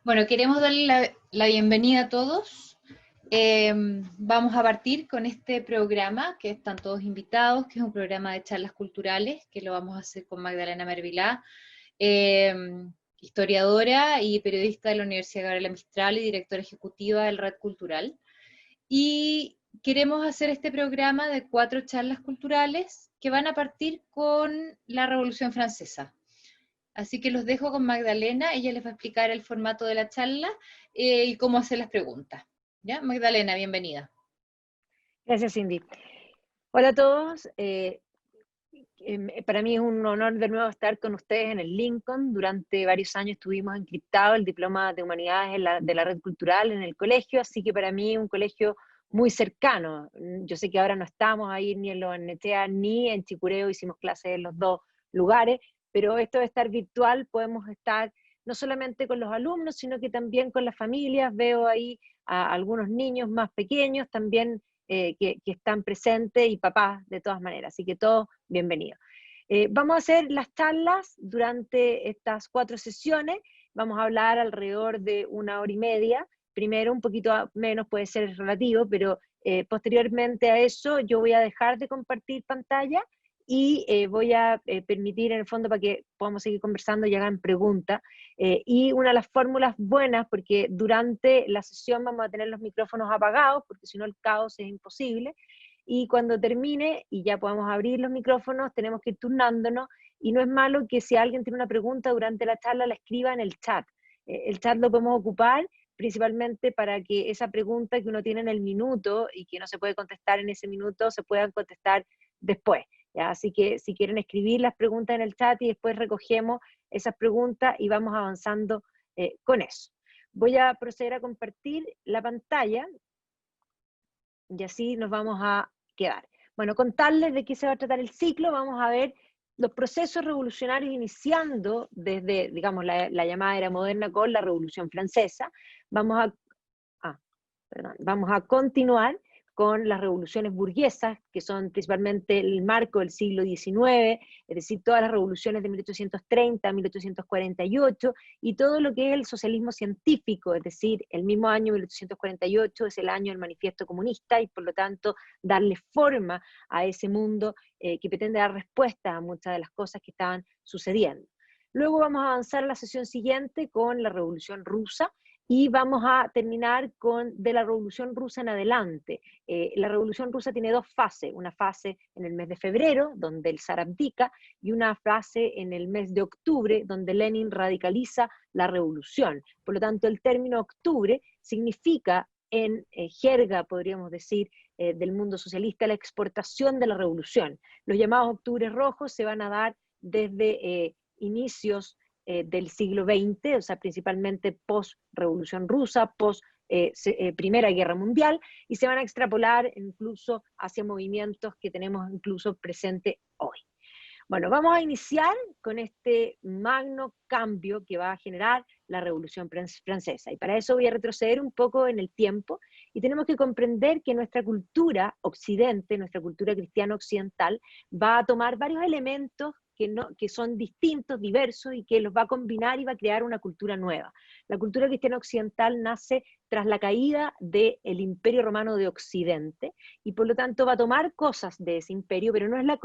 Bueno, queremos darle la bienvenida a todos. Vamos a partir con este programa, que están todos invitados, que es un programa de charlas culturales, que lo vamos a hacer con Magdalena Mervilá, historiadora y periodista de la Universidad Gabriela Mistral y directora ejecutiva del Red Cultural. Y queremos hacer este programa de 4 charlas culturales que van a partir con la Revolución Francesa. Así que los dejo con Magdalena, ella les va a explicar el formato de la charla y cómo hacer las preguntas. ¿Ya? Magdalena, bienvenida. Gracias, Cindy. Hola a todos. Para mí es un honor de nuevo estar con ustedes en el Lincoln. Durante varios años tuvimos encriptado el diploma de humanidades de la red cultural en el colegio, así que para mí es un colegio muy cercano. Yo sé que ahora no estamos ahí ni en Lobarnechea ni en Chicureo, hicimos clases en los dos lugares, pero esto de estar virtual podemos estar no solamente con los alumnos, sino que también con las familias. Veo ahí a algunos niños más pequeños también que están presentes y papás de todas maneras, así que todos bienvenidos. Vamos a hacer las charlas durante estas 4 sesiones, vamos a hablar alrededor de 1 hora y media, primero un poquito menos puede ser relativo, pero posteriormente a eso yo voy a dejar de compartir pantalla y voy a permitir en el fondo para que podamos seguir conversando y hagan preguntas. Y una de las fórmulas buenas, porque durante la sesión vamos a tener los micrófonos apagados, porque si no el caos es imposible, y cuando termine y ya podamos abrir los micrófonos, tenemos que ir turnándonos, y no es malo que si alguien tiene una pregunta durante la charla, la escriba en el chat. El chat lo podemos ocupar principalmente para que esa pregunta que uno tiene en el minuto y que no se puede contestar en ese minuto, se puedan contestar después. ¿Ya? Así que si quieren escribir las preguntas en el chat y después recogemos esas preguntas y vamos avanzando con eso. Voy a proceder a compartir la pantalla y así nos vamos a quedar. Bueno, contarles de qué se va a tratar el ciclo. Vamos a ver los procesos revolucionarios iniciando desde, digamos, la llamada era moderna con la Revolución Francesa. Vamos a continuar con las revoluciones burguesas, que son principalmente el marco del siglo XIX, es decir, todas las revoluciones de 1830, 1848, y todo lo que es el socialismo científico, es decir, el mismo año 1848 es el año del manifiesto comunista, y por lo tanto darle forma a ese mundo que pretende dar respuesta a muchas de las cosas que estaban sucediendo. Luego vamos a avanzar a la sesión siguiente con la Revolución Rusa, y vamos a terminar de la Revolución Rusa en adelante. La Revolución Rusa tiene 2 fases, una fase en el mes de febrero, donde el zar abdica, y una fase en el mes de octubre, donde Lenin radicaliza la revolución. Por lo tanto, el término octubre significa, en jerga, podríamos decir, del mundo socialista, la exportación de la revolución. Los llamados octubres rojos se van a dar desde inicios del siglo XX, o sea, principalmente post-Revolución Rusa, post-Primera Guerra Mundial, y se van a extrapolar incluso hacia movimientos que tenemos incluso presente hoy. Bueno, vamos a iniciar con este magno cambio que va a generar la Revolución Francesa, y para eso voy a retroceder un poco en el tiempo, y tenemos que comprender que nuestra cultura occidente, nuestra cultura cristiana occidental, va a tomar varios elementos que son distintos, diversos, y que los va a combinar y va a crear una cultura nueva. La cultura cristiana occidental nace tras la caída del Imperio Romano de Occidente, y por lo tanto va a tomar cosas de ese imperio, pero no es la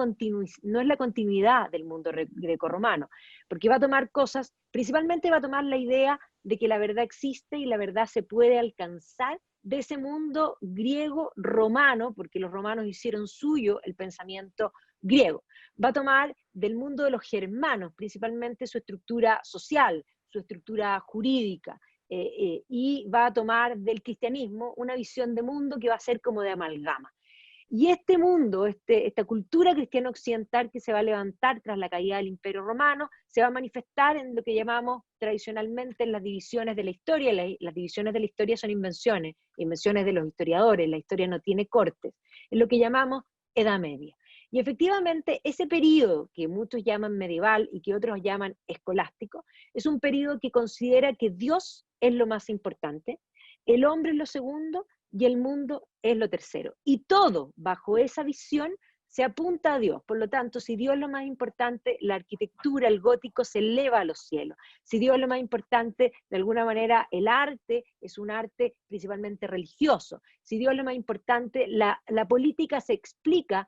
continuidad del mundo grecorromano, porque va a tomar cosas, principalmente va a tomar la idea de que la verdad existe y la verdad se puede alcanzar de ese mundo griego-romano, porque los romanos hicieron suyo el pensamiento griego. Va a tomar del mundo de los germanos, principalmente su estructura social, su estructura jurídica, y va a tomar del cristianismo una visión de mundo que va a ser como de amalgama. Y este mundo, esta cultura cristiana occidental que se va a levantar tras la caída del Imperio Romano, se va a manifestar en lo que llamamos tradicionalmente en las divisiones de la historia. Las divisiones de la historia son invenciones de los historiadores, la historia no tiene cortes, en lo que llamamos Edad Media. Y efectivamente ese periodo que muchos llaman medieval y que otros llaman escolástico, es un periodo que considera que Dios es lo más importante, el hombre es lo segundo y el mundo es lo tercero. Y todo bajo esa visión se apunta a Dios. Por lo tanto, si Dios es lo más importante, la arquitectura, el gótico se eleva a los cielos. Si Dios es lo más importante, de alguna manera el arte es un arte principalmente religioso. Si Dios es lo más importante, la política se explica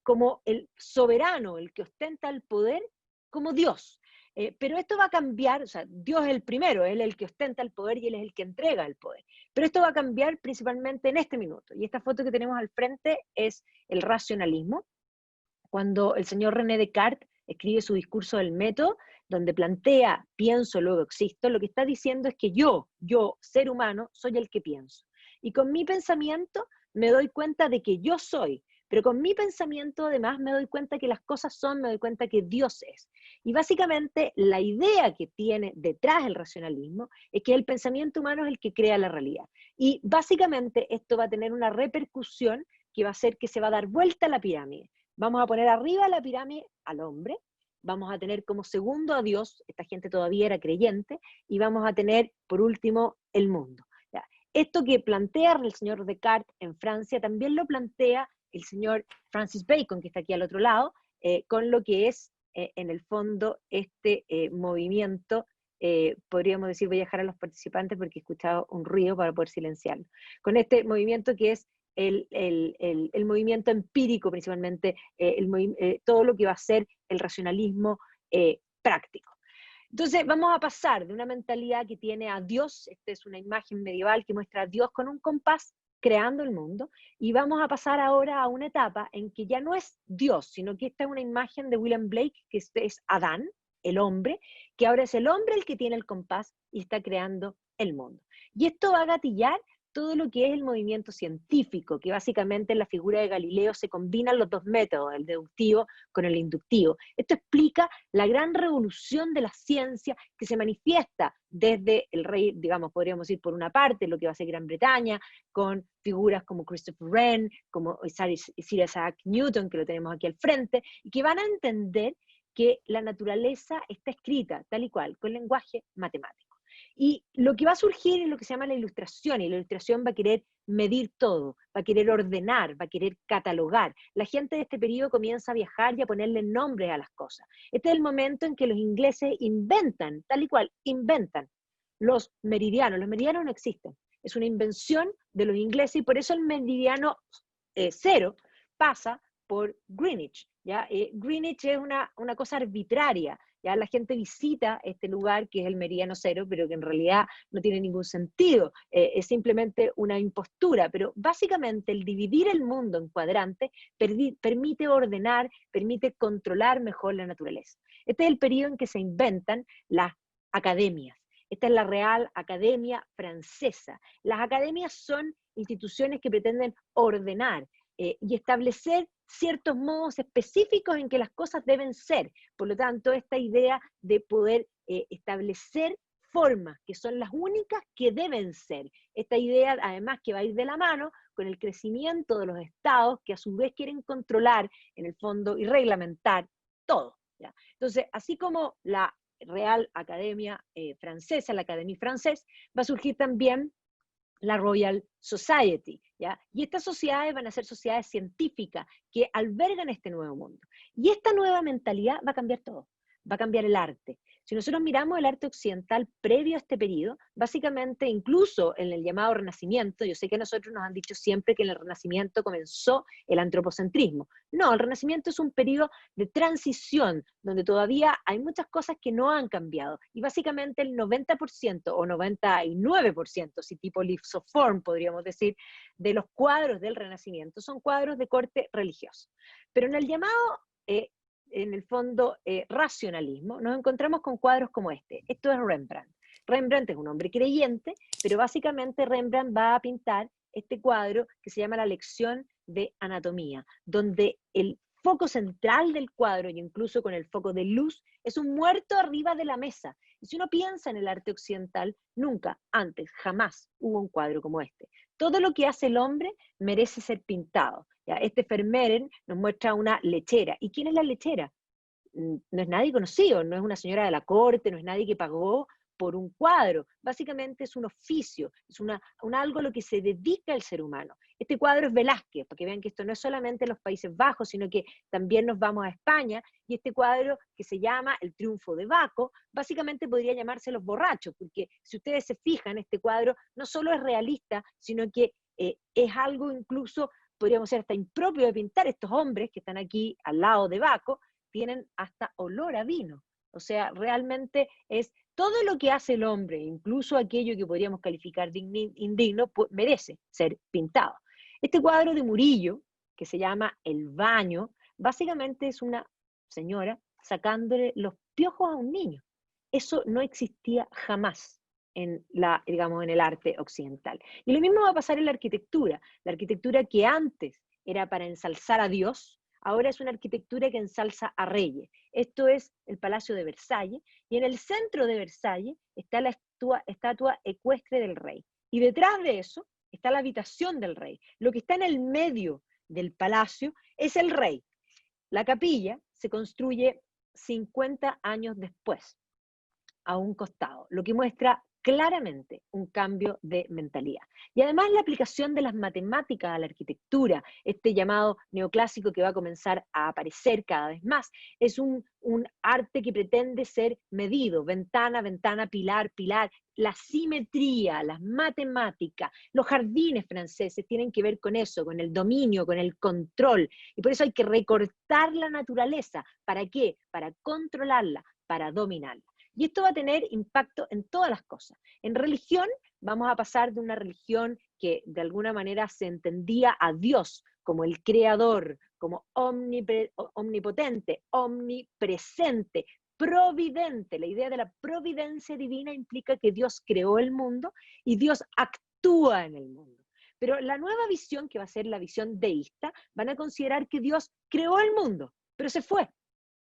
como el soberano, el que ostenta el poder, como Dios. Pero esto va a cambiar, o sea, Dios es el primero, Él es el que ostenta el poder y Él es el que entrega el poder. Pero esto va a cambiar principalmente en este minuto. Y esta foto que tenemos al frente es el racionalismo. Cuando el señor René Descartes escribe su discurso del método, donde plantea pienso, luego existo, lo que está diciendo es que yo, ser humano, soy el que pienso. Y con mi pensamiento me doy cuenta de que yo soy, pero con mi pensamiento además me doy cuenta que las cosas son, me doy cuenta que Dios es. Y básicamente la idea que tiene detrás del racionalismo es que el pensamiento humano es el que crea la realidad. Y básicamente esto va a tener una repercusión que va a hacer que se va a dar vuelta la pirámide. Vamos a poner arriba de la pirámide al hombre, vamos a tener como segundo a Dios, esta gente todavía era creyente, y vamos a tener por último el mundo. ¿Ya? Esto que plantea el señor Descartes en Francia también lo plantea el señor Francis Bacon, que está aquí al otro lado, con lo que es en el fondo este movimiento, podríamos decir, voy a dejar a los participantes porque he escuchado un ruido para poder silenciarlo, con este movimiento que es el movimiento empírico principalmente, todo lo que va a ser el racionalismo práctico. Entonces vamos a pasar de una mentalidad que tiene a Dios, esta es una imagen medieval que muestra a Dios con un compás creando el mundo, y vamos a pasar ahora a una etapa en que ya no es Dios, sino que esta es una imagen de William Blake, que es Adán, el hombre, que ahora es el hombre el que tiene el compás y está creando el mundo. Y esto va a gatillar todo lo que es el movimiento científico, que básicamente en la figura de Galileo se combinan los dos métodos, el deductivo con el inductivo. Esto explica la gran revolución de la ciencia que se manifiesta desde el rey, digamos, podríamos ir por una parte, lo que va a ser Gran Bretaña, con figuras como Christopher Wren, como Sir Isaac Newton, que lo tenemos aquí al frente, y que van a entender que la naturaleza está escrita tal y cual, con lenguaje matemático. Y lo que va a surgir es lo que se llama la ilustración, y la ilustración va a querer medir todo, va a querer ordenar, va a querer catalogar. La gente de este periodo comienza a viajar y a ponerle nombres a las cosas. Este es el momento en que los ingleses inventan, tal y cual, inventan los meridianos. Los meridianos no existen, es una invención de los ingleses, y por eso el meridiano cero pasa por Greenwich. ¿Ya? Greenwich es una cosa arbitraria. Ya la gente visita este lugar que es el meridiano cero, pero que en realidad no tiene ningún sentido, es simplemente una impostura, pero básicamente el dividir el mundo en cuadrantes permite ordenar, permite controlar mejor la naturaleza. Este es el periodo en que se inventan las academias. Esta es la Real Academia Francesa. Las academias son instituciones que pretenden ordenar y establecer ciertos modos específicos en que las cosas deben ser. Por lo tanto, esta idea de poder establecer formas que son las únicas que deben ser. Esta idea, además, que va a ir de la mano con el crecimiento de los estados, que a su vez quieren controlar, en el fondo, y reglamentar todo. ¿Ya? Entonces, así como la Real Academia Francesa, la Académie Française, va a surgir también la Royal Society, ¿ya? Y estas sociedades van a ser sociedades científicas que albergan este nuevo mundo. Y esta nueva mentalidad va a cambiar todo, va a cambiar el arte. Si nosotros miramos el arte occidental previo a este periodo, básicamente incluso en el llamado Renacimiento, yo sé que a nosotros nos han dicho siempre que en el Renacimiento comenzó el antropocentrismo. No, el Renacimiento es un periodo de transición, donde todavía hay muchas cosas que no han cambiado, y básicamente el 90% o 99%, si tipo Leaves of Form podríamos decir, de los cuadros del Renacimiento son cuadros de corte religioso. Pero en el llamado en el fondo racionalismo, nos encontramos con cuadros como este. Esto es Rembrandt. Rembrandt es un hombre creyente, pero básicamente Rembrandt va a pintar este cuadro que se llama La lección de anatomía, donde el foco central del cuadro, y incluso con el foco de luz, es un muerto arriba de la mesa. Y si uno piensa en el arte occidental, nunca, antes, jamás hubo un cuadro como este. Todo lo que hace el hombre merece ser pintado. ¿Ya? Este Vermeeren nos muestra una lechera. ¿Y quién es la lechera? No es nadie conocido, no es una señora de la corte, no es nadie que pagó por un cuadro. Básicamente es un oficio, es algo a lo que se dedica el ser humano. Este cuadro es Velázquez, para que vean que esto no es solamente los Países Bajos, sino que también nos vamos a España, y este cuadro que se llama El triunfo de Baco, básicamente podría llamarse Los borrachos, porque si ustedes se fijan, este cuadro no solo es realista, sino que es algo incluso, podríamos ser hasta impropio de pintar. Estos hombres que están aquí al lado de Baco, tienen hasta olor a vino. O sea, realmente es todo lo que hace el hombre, incluso aquello que podríamos calificar de indigno, pues, merece ser pintado. Este cuadro de Murillo, que se llama El baño, básicamente es una señora sacándole los piojos a un niño. Eso no existía jamás en digamos, en el arte occidental. Y lo mismo va a pasar en la arquitectura. La arquitectura que antes era para ensalzar a Dios, ahora es una arquitectura que ensalza a reyes. Esto es el Palacio de Versalles, y en el centro de Versalles está la estatua ecuestre del rey. Y detrás de eso está la habitación del rey. Lo que está en el medio del palacio es el rey. La capilla se construye 50 años después, a un costado, lo que muestra claramente un cambio de mentalidad. Y además la aplicación de las matemáticas a la arquitectura, este llamado neoclásico que va a comenzar a aparecer cada vez más, es un arte que pretende ser medido, ventana, ventana, pilar, pilar. La simetría, las matemáticas, los jardines franceses tienen que ver con eso, con el dominio, con el control. Y por eso hay que recortar la naturaleza. ¿Para qué? Para controlarla, para dominarla. Y esto va a tener impacto en todas las cosas. En religión, vamos a pasar de una religión que de alguna manera se entendía a Dios como el creador, como omnipotente, omnipresente, providente. La idea de la providencia divina implica que Dios creó el mundo y Dios actúa en el mundo. Pero la nueva visión, que va a ser la visión deísta, van a considerar que Dios creó el mundo, pero se fue,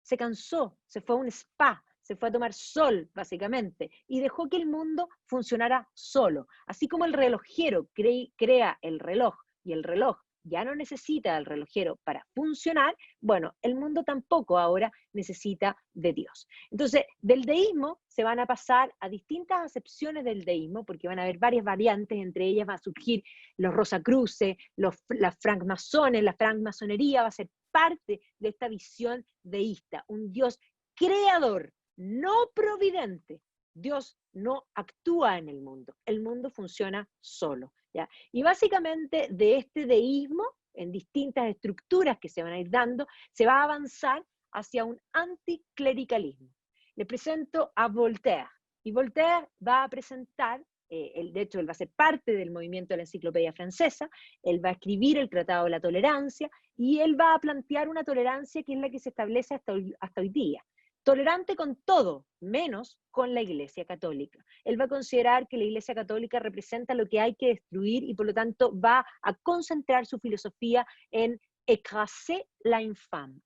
se cansó, se fue a un spa, se fue a tomar sol, básicamente, y dejó que el mundo funcionara solo. Así como el relojero crea el reloj, y el reloj ya no necesita al relojero para funcionar, bueno, el mundo tampoco ahora necesita de Dios. Entonces, del deísmo se van a pasar a distintas acepciones del deísmo, porque van a haber varias variantes, entre ellas va a surgir los rosacruces, las francmasones, la francmasonería va a ser parte de esta visión deísta, un Dios creador, no providente. Dios no actúa en el mundo funciona solo, ¿ya? Y básicamente de este deísmo, en distintas estructuras que se van a ir dando, se va a avanzar hacia un anticlericalismo. Le presento a Voltaire, y Voltaire va a presentar, de hecho él va a ser parte del movimiento de la enciclopedia francesa, él va a escribir el Tratado de la Tolerancia, y él va a plantear una tolerancia que es la que se establece hasta hoy día. Tolerante con todo, menos con la Iglesia Católica. Él va a considerar que la Iglesia Católica representa lo que hay que destruir, y por lo tanto va a concentrar su filosofía en écraser la infame,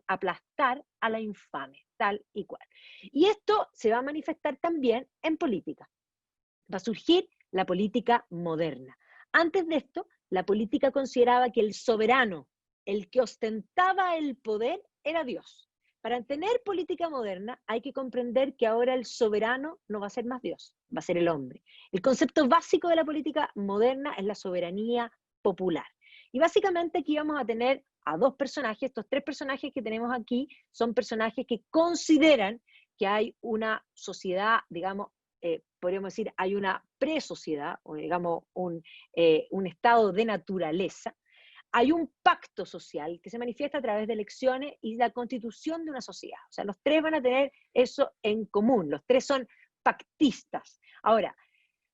aplastar a la infame, tal y cual. Y esto se va a manifestar también en política. Va a surgir la política moderna. Antes de esto, la política consideraba que el soberano, el que ostentaba el poder, era Dios. Para tener política moderna hay que comprender que ahora el soberano no va a ser más Dios, va a ser el hombre. El concepto básico de la política moderna es la soberanía popular. Y básicamente aquí vamos a tener a dos personajes. Estos tres personajes que tenemos aquí son personajes que consideran que hay una sociedad, digamos, podríamos decir, hay una presociedad, o digamos, un estado de naturaleza. Hay un pacto social que se manifiesta a través de elecciones y la constitución de una sociedad. O sea, los tres van a tener eso en común, los tres son pactistas. Ahora,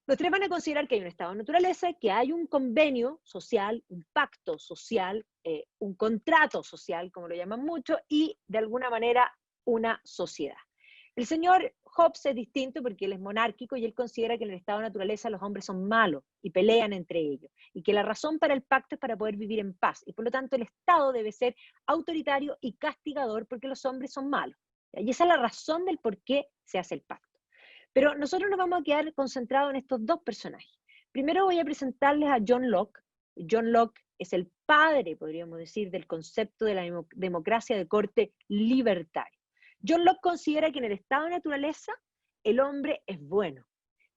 los tres van a considerar que hay un estado de naturaleza, que hay un convenio social, un pacto social, un contrato social, como lo llaman mucho, y de alguna manera una sociedad. El señor Hobbes es distinto porque él es monárquico y él considera que en el estado de naturaleza los hombres son malos y pelean entre ellos, y que la razón para el pacto es para poder vivir en paz, y por lo tanto el Estado debe ser autoritario y castigador porque los hombres son malos. Y esa es la razón del por qué se hace el pacto. Pero nosotros nos vamos a quedar concentrados en estos dos personajes. Primero voy a presentarles a John Locke. John Locke es el padre, podríamos decir, del concepto de la democracia de corte libertario. John Locke considera que en el estado de naturaleza el hombre es bueno,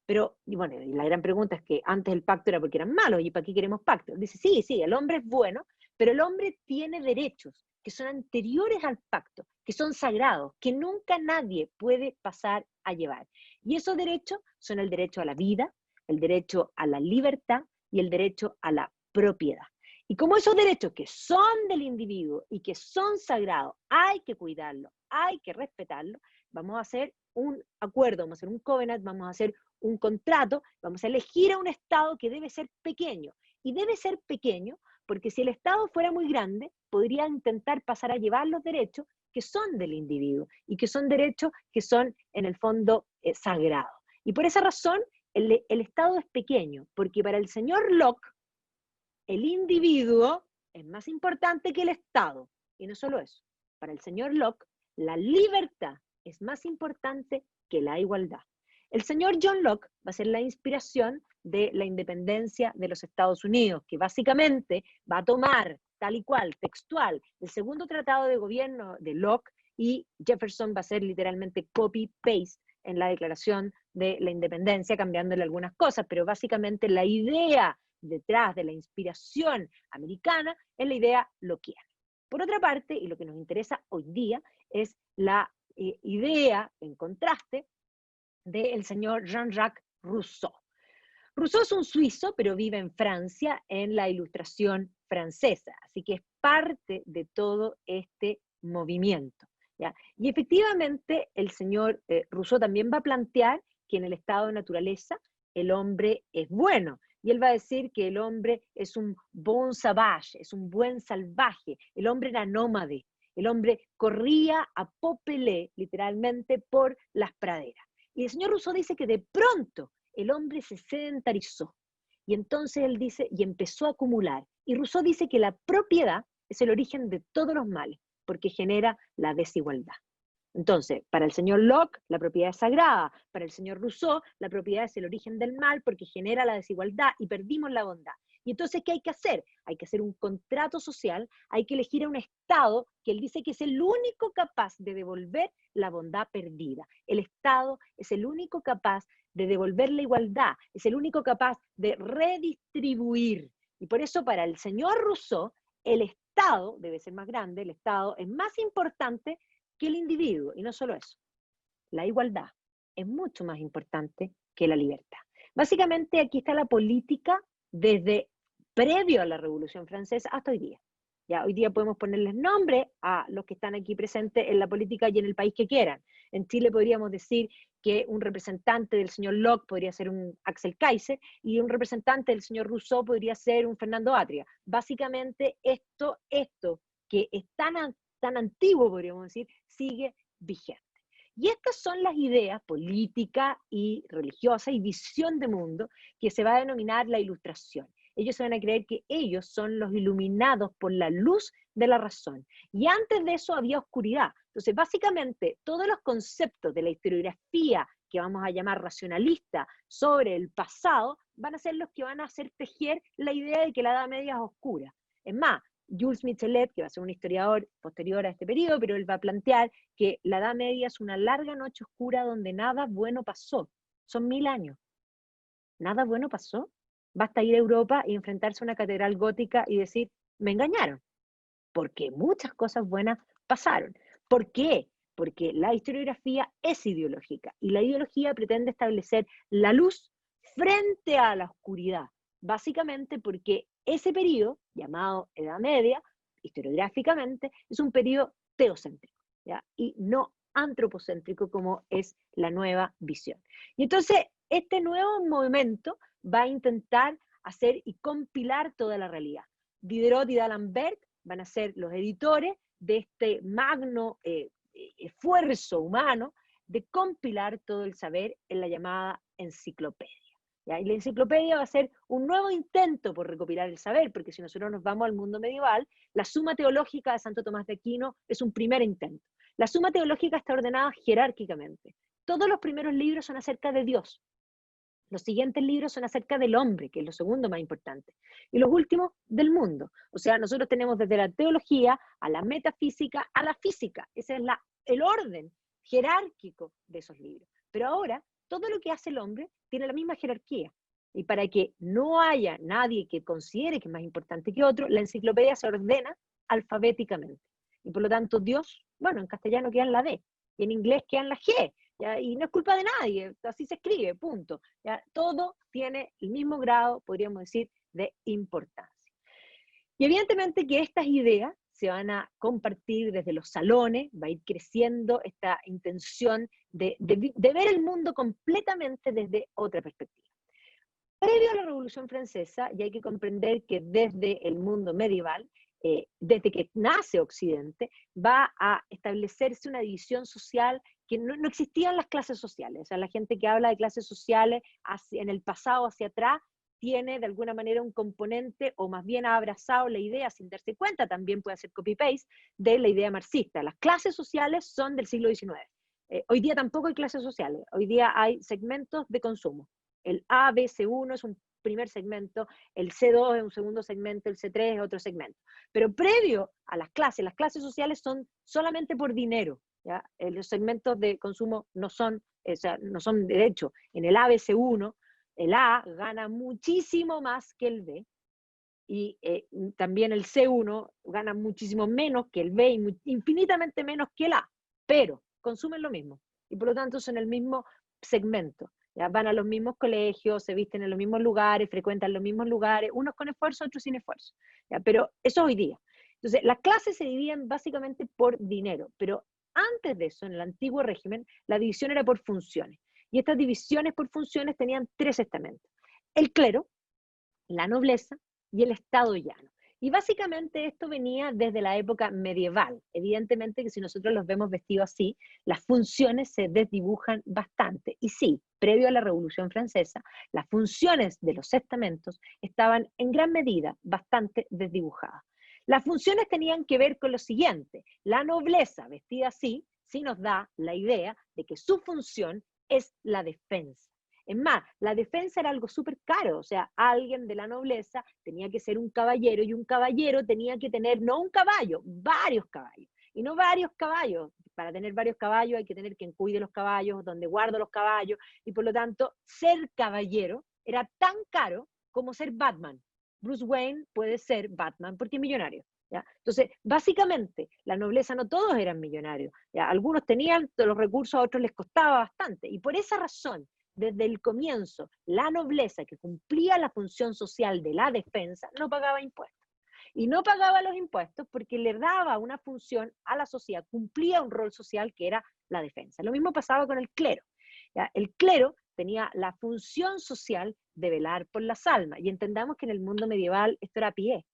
Pero, y bueno, y la gran pregunta es que antes el pacto era porque eran malos, ¿y para qué queremos pacto? Dice, sí, sí, el hombre es bueno, pero el hombre tiene derechos que son anteriores al pacto, que son sagrados, que nunca nadie puede pasar a llevar. Y esos derechos son el derecho a la vida, el derecho a la libertad y el derecho a la propiedad. Y como esos derechos que son del individuo y que son sagrados, hay que cuidarlos, hay que respetarlos, vamos a hacer un acuerdo, vamos a hacer un covenant, vamos a hacer un contrato, vamos a elegir a un Estado que debe ser pequeño. Y debe ser pequeño porque si el Estado fuera muy grande, podría intentar pasar a llevar los derechos que son del individuo y que son derechos que son en el fondo sagrados. Y por esa razón el Estado es pequeño, porque para el señor Locke, el individuo es más importante que el Estado. Y no solo eso, para el señor Locke, la libertad es más importante que la igualdad. El señor John Locke va a ser la inspiración de la independencia de los Estados Unidos, que básicamente va a tomar, tal y cual, textual, el segundo tratado de gobierno de Locke, y Jefferson va a ser literalmente copy-paste en la declaración de la independencia, cambiándole algunas cosas, pero básicamente la idea detrás de la inspiración americana es la idea lockeana. Por otra parte, y lo que nos interesa hoy día, es la idea, en contraste, del señor Jean-Jacques Rousseau. Rousseau es un suizo, pero vive en Francia en la Ilustración francesa, así que es parte de todo este movimiento, ¿ya? Y efectivamente el señor Rousseau también va a plantear que en el estado de naturaleza el hombre es bueno, y él va a decir que el hombre es un bon sauvage, es un buen salvaje, el hombre era nómade, el hombre corría a popelé, literalmente, por las praderas. Y el señor Rousseau dice que de pronto el hombre se sedentarizó. Y entonces él dice, y empezó a acumular. Y Rousseau dice que la propiedad es el origen de todos los males, porque genera la desigualdad. Entonces, para el señor Locke, la propiedad es sagrada. Para el señor Rousseau, la propiedad es el origen del mal porque genera la desigualdad y perdimos la bondad. Y entonces, ¿qué hay que hacer? Hay que hacer un contrato social, hay que elegir a un Estado que él dice que es el único capaz de devolver la bondad perdida. El Estado es el único capaz de devolver la igualdad, es el único capaz de redistribuir. Y por eso para el señor Rousseau, el Estado debe ser más grande, el Estado es más importante que el individuo, y no solo eso, la igualdad es mucho más importante que la libertad. Básicamente aquí está la política desde previo a la Revolución Francesa hasta hoy día. Ya, hoy día podemos ponerles nombre a los que están aquí presentes en la política y en el país que quieran. En Chile podríamos decir que un representante del señor Locke podría ser un Axel Kaiser y un representante del señor Rousseau podría ser un Fernando Atria. Básicamente esto que es tan antiguo, podríamos decir, sigue vigente. Y estas son las ideas políticas y religiosas y visión de mundo que se va a denominar la Ilustración. Ellos se van a creer que ellos son los iluminados por la luz de la razón. Y antes de eso había oscuridad. Entonces, básicamente, todos los conceptos de la historiografía que vamos a llamar racionalista sobre el pasado van a ser los que van a hacer tejer la idea de que la Edad Media es oscura. Es más, Jules Michelet, que va a ser un historiador posterior a este periodo, pero él va a plantear que la Edad Media es una larga noche oscura donde nada bueno pasó. Son 1000 años. ¿Nada bueno pasó? Basta ir a Europa y enfrentarse a una catedral gótica y decir, me engañaron, porque muchas cosas buenas pasaron. ¿Por qué? Porque la historiografía es ideológica y la ideología pretende establecer la luz frente a la oscuridad, básicamente porque ese periodo, llamado Edad Media, historiográficamente, es un periodo teocéntrico, ¿ya? Y no antropocéntrico como es la nueva visión. Y entonces, este nuevo movimiento va a intentar hacer y compilar toda la realidad. Diderot y D'Alembert van a ser los editores de este magno esfuerzo humano de compilar todo el saber en la llamada enciclopedia. ¿Ya? Y la enciclopedia va a ser un nuevo intento por recopilar el saber, porque si nosotros nos vamos al mundo medieval, la Suma Teológica de Santo Tomás de Aquino es un primer intento. La Suma Teológica está ordenada jerárquicamente. Todos los primeros libros son acerca de Dios. Los siguientes libros son acerca del hombre, que es lo segundo más importante. Y los últimos, del mundo. O sea, nosotros tenemos desde la teología a la metafísica a la física. Ese es el orden jerárquico de esos libros. Pero ahora todo lo que hace el hombre tiene la misma jerarquía. Y para que no haya nadie que considere que es más importante que otro, la enciclopedia se ordena alfabéticamente. Y por lo tanto, Dios, bueno, en castellano queda en la D, y en inglés queda en la G, ¿ya? Y no es culpa de nadie, así se escribe, punto. ¿Ya? Todo tiene el mismo grado, podríamos decir, de importancia. Y evidentemente que estas ideas se van a compartir desde los salones, va a ir creciendo esta intención de ver el mundo completamente desde otra perspectiva. Previo a la Revolución Francesa, y hay que comprender que desde el mundo medieval, desde que nace Occidente, va a establecerse una división social que no existían las clases sociales. O sea, la gente que habla de clases sociales en el pasado hacia atrás tiene de alguna manera un componente, o más bien ha abrazado la idea sin darse cuenta, también puede hacer copy-paste, de la idea marxista. Las clases sociales son del siglo XIX. Hoy día tampoco hay clases sociales, hoy día hay segmentos de consumo. El A, B, C1 es un primer segmento, el C2 es un segundo segmento, el C3 es otro segmento. Pero previo a las clases sociales son solamente por dinero, ¿ya? Los segmentos de consumo no son, o sea, no son de hecho. En el ABC1, el A gana muchísimo más que el B, y también el C1 gana muchísimo menos que el B y infinitamente menos que el A, pero consumen lo mismo, y por lo tanto son el mismo segmento. ¿Ya? Van a los mismos colegios, se visten en los mismos lugares, frecuentan los mismos lugares, unos con esfuerzo, otros sin esfuerzo. ¿Ya? Pero eso hoy día. Entonces, las clases se dividían básicamente por dinero, pero antes de eso, en el antiguo régimen, la división era por funciones. Y estas divisiones por funciones tenían tres estamentos: el clero, la nobleza y el Estado llano. Y básicamente esto venía desde la época medieval. Evidentemente que si nosotros los vemos vestidos así, las funciones se desdibujan bastante. Y sí, previo a la Revolución Francesa, las funciones de los estamentos estaban en gran medida bastante desdibujadas. Las funciones tenían que ver con lo siguiente: la nobleza vestida así, sí nos da la idea de que su función es la defensa. Es más, la defensa era algo súper caro, o sea, alguien de la nobleza tenía que ser un caballero, y un caballero tenía que tener no un caballo, varios caballos. Y no varios caballos, para tener varios caballos hay que tener quien cuide los caballos, donde guarda los caballos, y por lo tanto, ser caballero era tan caro como ser Batman. Bruce Wayne puede ser Batman porque es millonario. ¿Ya? Entonces, básicamente, la nobleza no todos eran millonarios. ¿Ya? Algunos tenían los recursos, a otros les costaba bastante. Y por esa razón, desde el comienzo, la nobleza, que cumplía la función social de la defensa, no pagaba impuestos. Y no pagaba los impuestos porque le daba una función a la sociedad, cumplía un rol social que era la defensa. Lo mismo pasaba con el clero. ¿Ya? El clero tenía la función social de velar por las almas. Y entendamos que en el mundo medieval esto era a pie.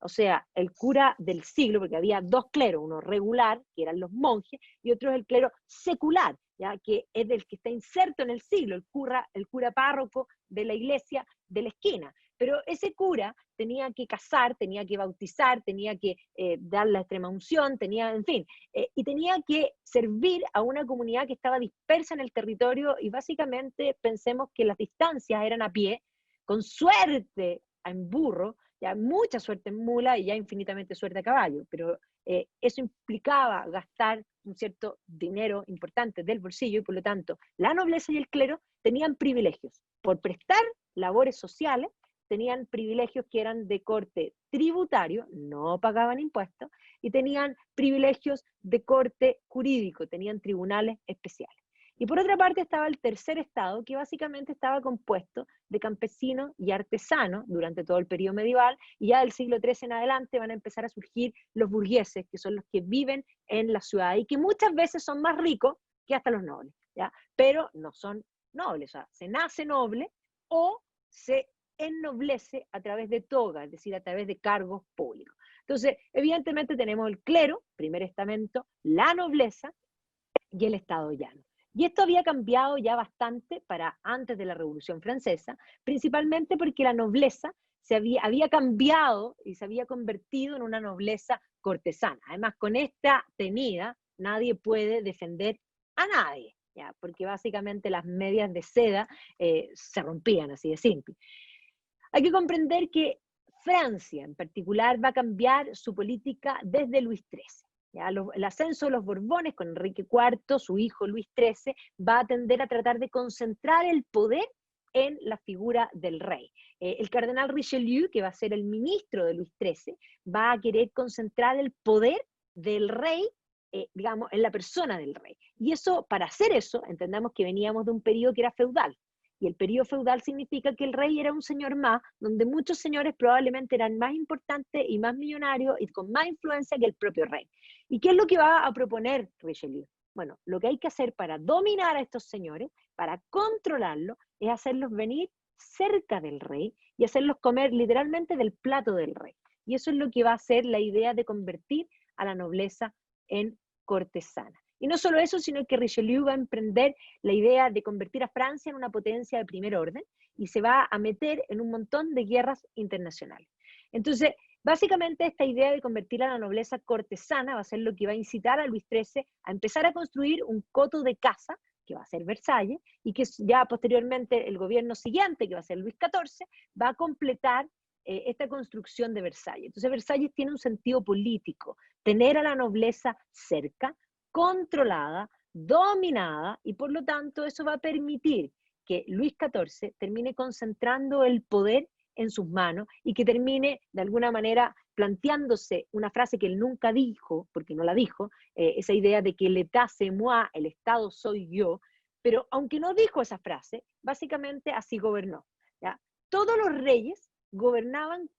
O sea, el cura del siglo, porque había dos cleros, uno regular, que eran los monjes, y otro es el clero secular, ¿ya? Que es el que está inserto en el siglo, el cura párroco de la iglesia de la esquina. Pero ese cura tenía que casar, tenía que bautizar, tenía que dar la extrema unción, tenía, en fin, y tenía que servir a una comunidad que estaba dispersa en el territorio, y básicamente pensemos que las distancias eran a pie, con suerte en burro, ya mucha suerte en mula y ya infinitamente suerte a caballo, pero eso implicaba gastar un cierto dinero importante del bolsillo, y por lo tanto la nobleza y el clero tenían privilegios. Por prestar labores sociales, tenían privilegios que eran de corte tributario, no pagaban impuestos, y tenían privilegios de corte jurídico, tenían tribunales especiales. Y por otra parte estaba el tercer estado, que básicamente estaba compuesto de campesinos y artesanos durante todo el periodo medieval, y ya del siglo XIII en adelante van a empezar a surgir los burgueses, que son los que viven en la ciudad y que muchas veces son más ricos que hasta los nobles, ¿ya? Pero no son nobles, o sea, se nace noble o se ennoblece a través de toga, es decir, a través de cargos públicos. Entonces, evidentemente tenemos el clero, primer estamento, la nobleza y el Estado llano. Y esto había cambiado ya bastante para antes de la Revolución Francesa, principalmente porque la nobleza había cambiado y se había convertido en una nobleza cortesana. Además, con esta tenida, nadie puede defender a nadie, ¿ya? Porque básicamente las medias de seda se rompían, así de simple. Hay que comprender que Francia en particular va a cambiar su política desde Luis XIII. ¿ya? El ascenso de los Borbones con Enrique IV, su hijo Luis XIII, va a tender a tratar de concentrar el poder en la figura del rey. El cardenal Richelieu, que va a ser el ministro de Luis XIII, va a querer concentrar el poder del rey, digamos, en la persona del rey. Y eso, para hacer eso, entendamos que veníamos de un periodo que era feudal. Y el periodo feudal significa que el rey era un señor más, donde muchos señores probablemente eran más importantes y más millonarios y con más influencia que el propio rey. ¿Y qué es lo que va a proponer Richelieu? Bueno, lo que hay que hacer para dominar a estos señores, para controlarlos, es hacerlos venir cerca del rey y hacerlos comer literalmente del plato del rey. Y eso es lo que va a ser la idea de convertir a la nobleza en cortesana. Y no solo eso, sino que Richelieu va a emprender la idea de convertir a Francia en una potencia de primer orden y se va a meter en un montón de guerras internacionales. Entonces, básicamente esta idea de convertir a la nobleza cortesana va a ser lo que va a incitar a Luis XIII a empezar a construir un coto de caza, que va a ser Versalles, y que ya posteriormente el gobierno siguiente, que va a ser Luis XIV, va a completar esta construcción de Versalles. Entonces Versalles tiene un sentido político, tener a la nobleza cerca, controlada, dominada, y por lo tanto eso va a permitir que Luis XIV termine concentrando el poder en sus manos y que termine de alguna manera planteándose una frase que él nunca dijo, porque no la dijo, esa idea de que l'état c'est moi, el Estado soy yo, pero aunque no dijo esa frase, básicamente así gobernó, ¿ya? Todos los reyes gobernaban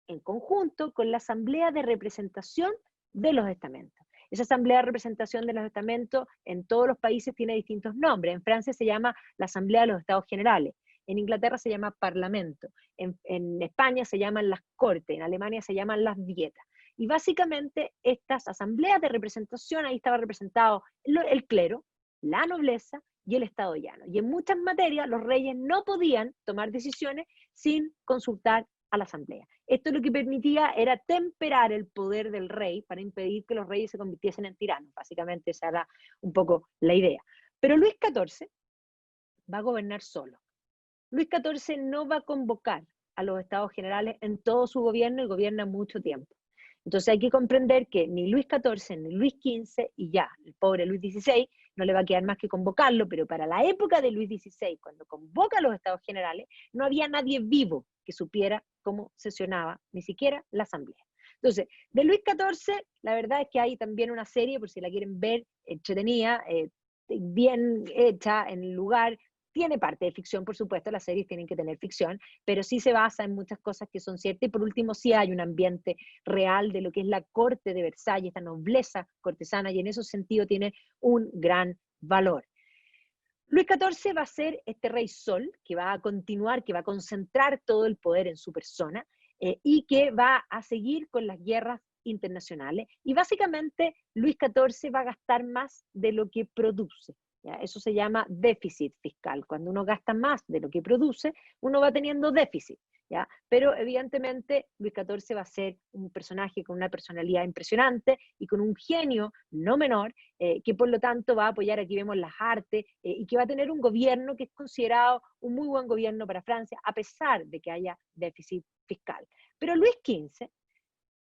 en conjunto con la Asamblea de Representación de los Estamentos. Esa Asamblea de Representación de los Estamentos en todos los países tiene distintos nombres. En Francia se llama la Asamblea de los Estados Generales, en Inglaterra se llama Parlamento, en España se llaman las Cortes, en Alemania se llaman las Dietas. Y básicamente estas asambleas de representación, ahí estaba representado el clero, la nobleza y el Estado llano. Y en muchas materias los reyes no podían tomar decisiones sin consultar a la asamblea. Esto lo que permitía era temperar el poder del rey para impedir que los reyes se convirtiesen en tiranos. Básicamente esa era un poco la idea. Pero Luis XIV va a gobernar solo. Luis XIV no va a convocar a los estados generales en todo su gobierno y gobierna mucho tiempo. Entonces hay que comprender que ni Luis XIV ni Luis XV, y ya, el pobre Luis XVI, no le va a quedar más que convocarlo, pero para la época de Luis XVI, cuando convoca a los estados generales, no había nadie vivo que supiera cómo sesionaba, ni siquiera la asamblea. Entonces, de Luis XIV, la verdad es que hay también una serie, por si la quieren ver, entretenida, bien hecha, en el lugar. Tiene parte de ficción, por supuesto, las series tienen que tener ficción, pero sí se basa en muchas cosas que son ciertas, y por último sí hay un ambiente real de lo que es la corte de Versalles, esta nobleza cortesana, y en ese sentido tiene un gran valor. Luis XIV va a ser este rey sol, que va a continuar, que va a concentrar todo el poder en su persona, y que va a seguir con las guerras internacionales, y básicamente Luis XIV va a gastar más de lo que produce. ¿Ya? Eso se llama déficit fiscal. Cuando uno gasta más de lo que produce, uno va teniendo déficit, ¿ya? Pero evidentemente Luis XIV va a ser un personaje con una personalidad impresionante y con un genio no menor, que por lo tanto va a apoyar, aquí vemos las artes, y que va a tener un gobierno que es considerado un muy buen gobierno para Francia, a pesar de que haya déficit fiscal. Pero Luis XV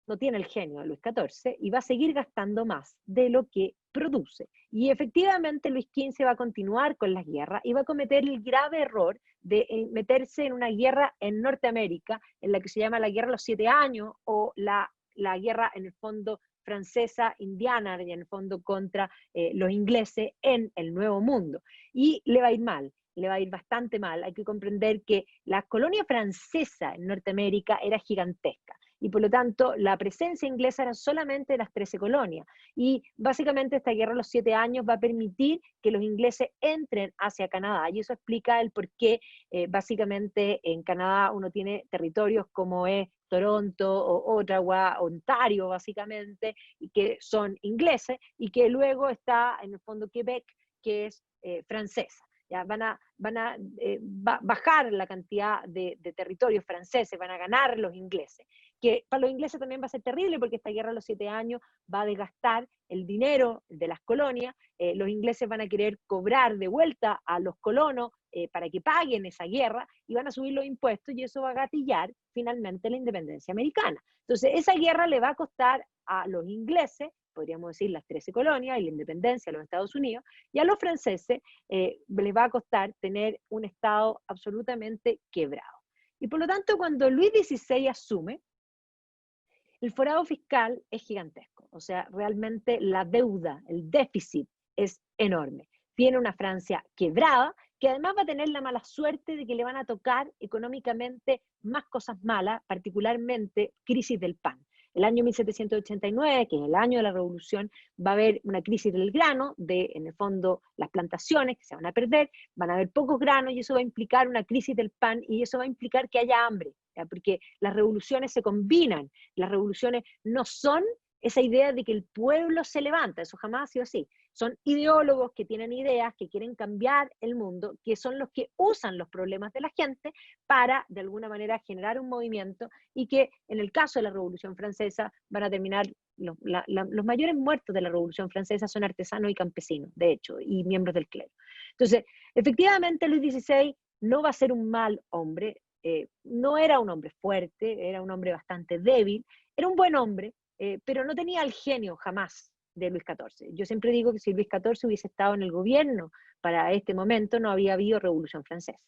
no tiene el genio de Luis XIV y va a seguir gastando más de lo que produce. Y efectivamente Luis XV va a continuar con las guerras y va a cometer el grave error de meterse en una guerra en Norteamérica, en la que se llama la Guerra de los 7 años, o la guerra en el fondo francesa indiana, y en el fondo contra los ingleses en el Nuevo Mundo. Y le va a ir mal. Le va a ir bastante mal. Hay que comprender que la colonia francesa en Norteamérica era gigantesca, y por lo tanto la presencia inglesa era solamente de las 13 colonias, y básicamente esta guerra de los 7 años va a permitir que los ingleses entren hacia Canadá, y eso explica el por qué básicamente en Canadá uno tiene territorios como es Toronto o Ottawa, Ontario básicamente, y que son ingleses, y que luego está en el fondo Quebec, que es francesa. Ya van a bajar la cantidad de territorios franceses, van a ganar los ingleses, que para los ingleses también va a ser terrible, porque esta guerra de los 7 años va a desgastar el dinero de las colonias. Los ingleses van a querer cobrar de vuelta a los colonos para que paguen esa guerra, y van a subir los impuestos, y eso va a gatillar finalmente la independencia americana. Entonces esa guerra le va a costar a los ingleses podríamos decir, las 13 colonias y la independencia de los Estados Unidos, y a los franceses les va a costar tener un Estado absolutamente quebrado. Y por lo tanto, cuando Luis XVI asume, el forado fiscal es gigantesco, o sea, realmente la deuda, el déficit es enorme. Tiene una Francia quebrada, que además va a tener la mala suerte de que le van a tocar económicamente más cosas malas, particularmente crisis del pan. El año 1789, que es el año de la Revolución, va a haber una crisis del grano, en el fondo, las plantaciones que se van a perder, van a haber pocos granos y eso va a implicar una crisis del pan y eso va a implicar que haya hambre, ¿ya? Porque las revoluciones se combinan, las revoluciones no son esa idea de que el pueblo se levanta, eso jamás ha sido así. Son ideólogos que tienen ideas, que quieren cambiar el mundo, que son los que usan los problemas de la gente para, de alguna manera, generar un movimiento y que, en el caso de la Revolución Francesa, van a terminar, los mayores muertos de la Revolución Francesa son artesanos y campesinos, de hecho, y miembros del clero. Entonces, efectivamente, Luis XVI no va a ser un mal hombre, no era un hombre fuerte, era un hombre bastante débil, era un buen hombre, pero no tenía el genio jamás de Luis XIV. Yo siempre digo que si Luis XIV hubiese estado en el gobierno para este momento, no había habido Revolución Francesa.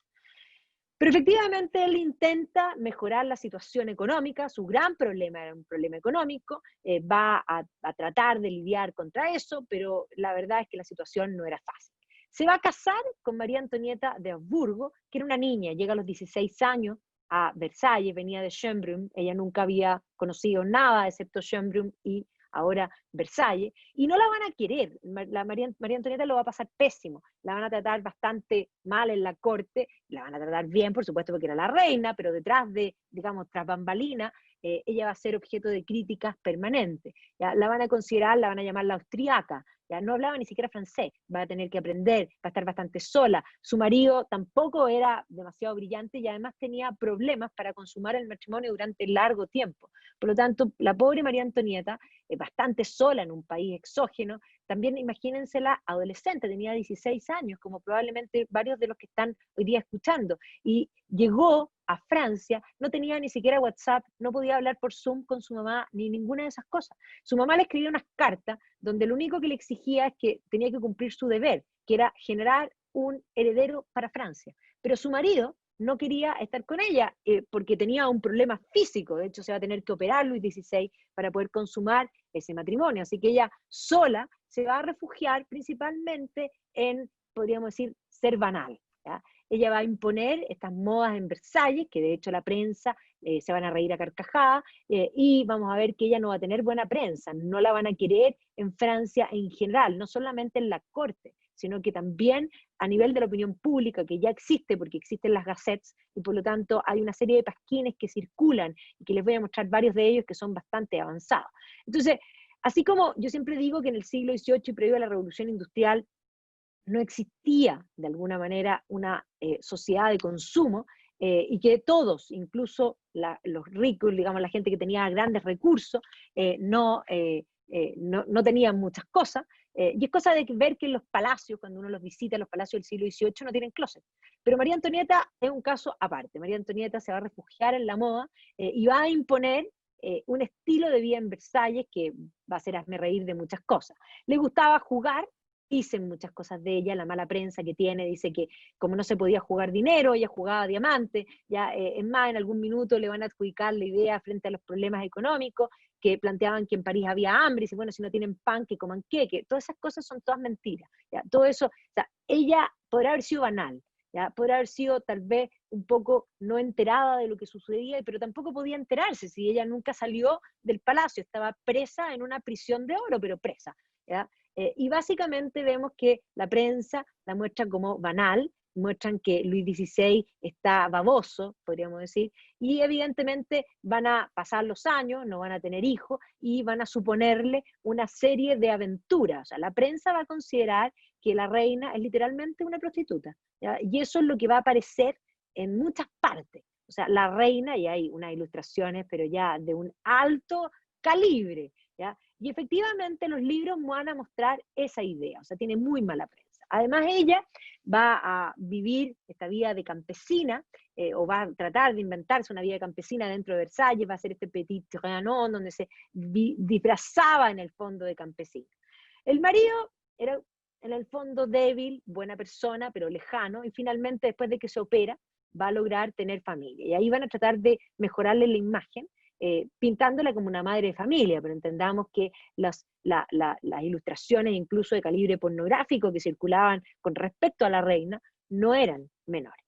Pero efectivamente él intenta mejorar la situación económica, su gran problema era un problema económico, va a tratar de lidiar contra eso, pero la verdad es que la situación no era fácil. Se va a casar con María Antonieta de Habsburgo, que era una niña, llega a los 16 años a Versalles, venía de Schönbrunn, ella nunca había conocido nada excepto Schönbrunn y ahora Versalles, y no la van a querer, María Antonieta lo va a pasar pésimo, la van a tratar bastante mal en la corte, la van a tratar bien, por supuesto, porque era la reina, pero detrás de, digamos, tras bambalina, ella va a ser objeto de críticas permanentes, ¿ya? La van a considerar, la van a llamar la austriaca, ya no hablaba ni siquiera francés, va a tener que aprender, va a estar bastante sola, su marido tampoco era demasiado brillante y además tenía problemas para consumar el matrimonio durante largo tiempo, por lo tanto, la pobre María Antonieta, bastante sola en un país exógeno, también imagínensela adolescente, tenía 16 años, como probablemente varios de los que están hoy día escuchando, y llegó a Francia, no tenía ni siquiera WhatsApp, no podía hablar por Zoom con su mamá, ni ninguna de esas cosas. Su mamá le escribió unas cartas donde lo único que le exigía es que tenía que cumplir su deber, que era generar un heredero para Francia. Pero su marido no quería estar con ella porque tenía un problema físico, de hecho se va a tener que operar Luis XVI para poder consumar ese matrimonio, así que ella sola se va a refugiar principalmente en, podríamos decir, ser banal, ¿ya? Ella va a imponer estas modas en Versalles, que de hecho la prensa se van a reír a carcajadas, y vamos a ver que ella no va a tener buena prensa, no la van a querer en Francia en general, no solamente en la corte, sino que también a nivel de la opinión pública, que ya existe, porque existen las gazettes, y por lo tanto hay una serie de pasquines que circulan, y que les voy a mostrar varios de ellos que son bastante avanzados. Entonces, así como yo siempre digo que en el siglo XVIII y previo a la Revolución Industrial, no existía de alguna manera una sociedad de consumo y que todos, incluso los ricos, digamos la gente que tenía grandes recursos, no tenían muchas cosas. Y es cosa de ver que en los palacios, cuando uno los visita, los palacios del siglo XVIII no tienen closet. Pero María Antonieta es un caso aparte. María Antonieta se va a refugiar en la moda y va a imponer un estilo de vida en Versalles que va a hacer hazme reír de muchas cosas. Le gustaba jugar, dicen muchas cosas de ella, la mala prensa que tiene, dice que como no se podía jugar dinero, ella jugaba diamante, ya es más, en algún minuto le van a adjudicar la idea frente a los problemas económicos, que planteaban que en París había hambre, y dice, bueno, si no tienen pan, que coman queque, todas esas cosas son todas mentiras, ¿ya? Todo eso, o sea, ella podrá haber sido banal, ¿ya? Podrá haber sido tal vez un poco no enterada de lo que sucedía, pero tampoco podía enterarse si ella nunca salió del palacio, estaba presa en una prisión de oro, pero presa, ¿ya? Y básicamente vemos que la prensa la muestra como banal, muestran que Luis XVI está baboso, podríamos decir, y evidentemente van a pasar los años, no van a tener hijos, y van a suponerle una serie de aventuras. O sea, la prensa va a considerar que la reina es literalmente una prostituta, ¿ya? Y eso es lo que va a aparecer en muchas partes. O sea, la reina, y hay unas ilustraciones, pero ya de un alto calibre, ¿ya? Y efectivamente los libros van a mostrar esa idea, o sea, tiene muy mala prensa. Además, ella va a vivir esta vida de campesina, o va a tratar de inventarse una vida campesina dentro de Versalles, va a hacer este Petit Trianon, donde se disfrazaba en el fondo de campesina. El marido era en el fondo débil, buena persona, pero lejano, y finalmente después de que se opera, va a lograr tener familia. Y ahí van a tratar de mejorarle la imagen, pintándola como una madre de familia, pero entendamos que las ilustraciones, incluso de calibre pornográfico, que circulaban con respecto a la reina, no eran menores.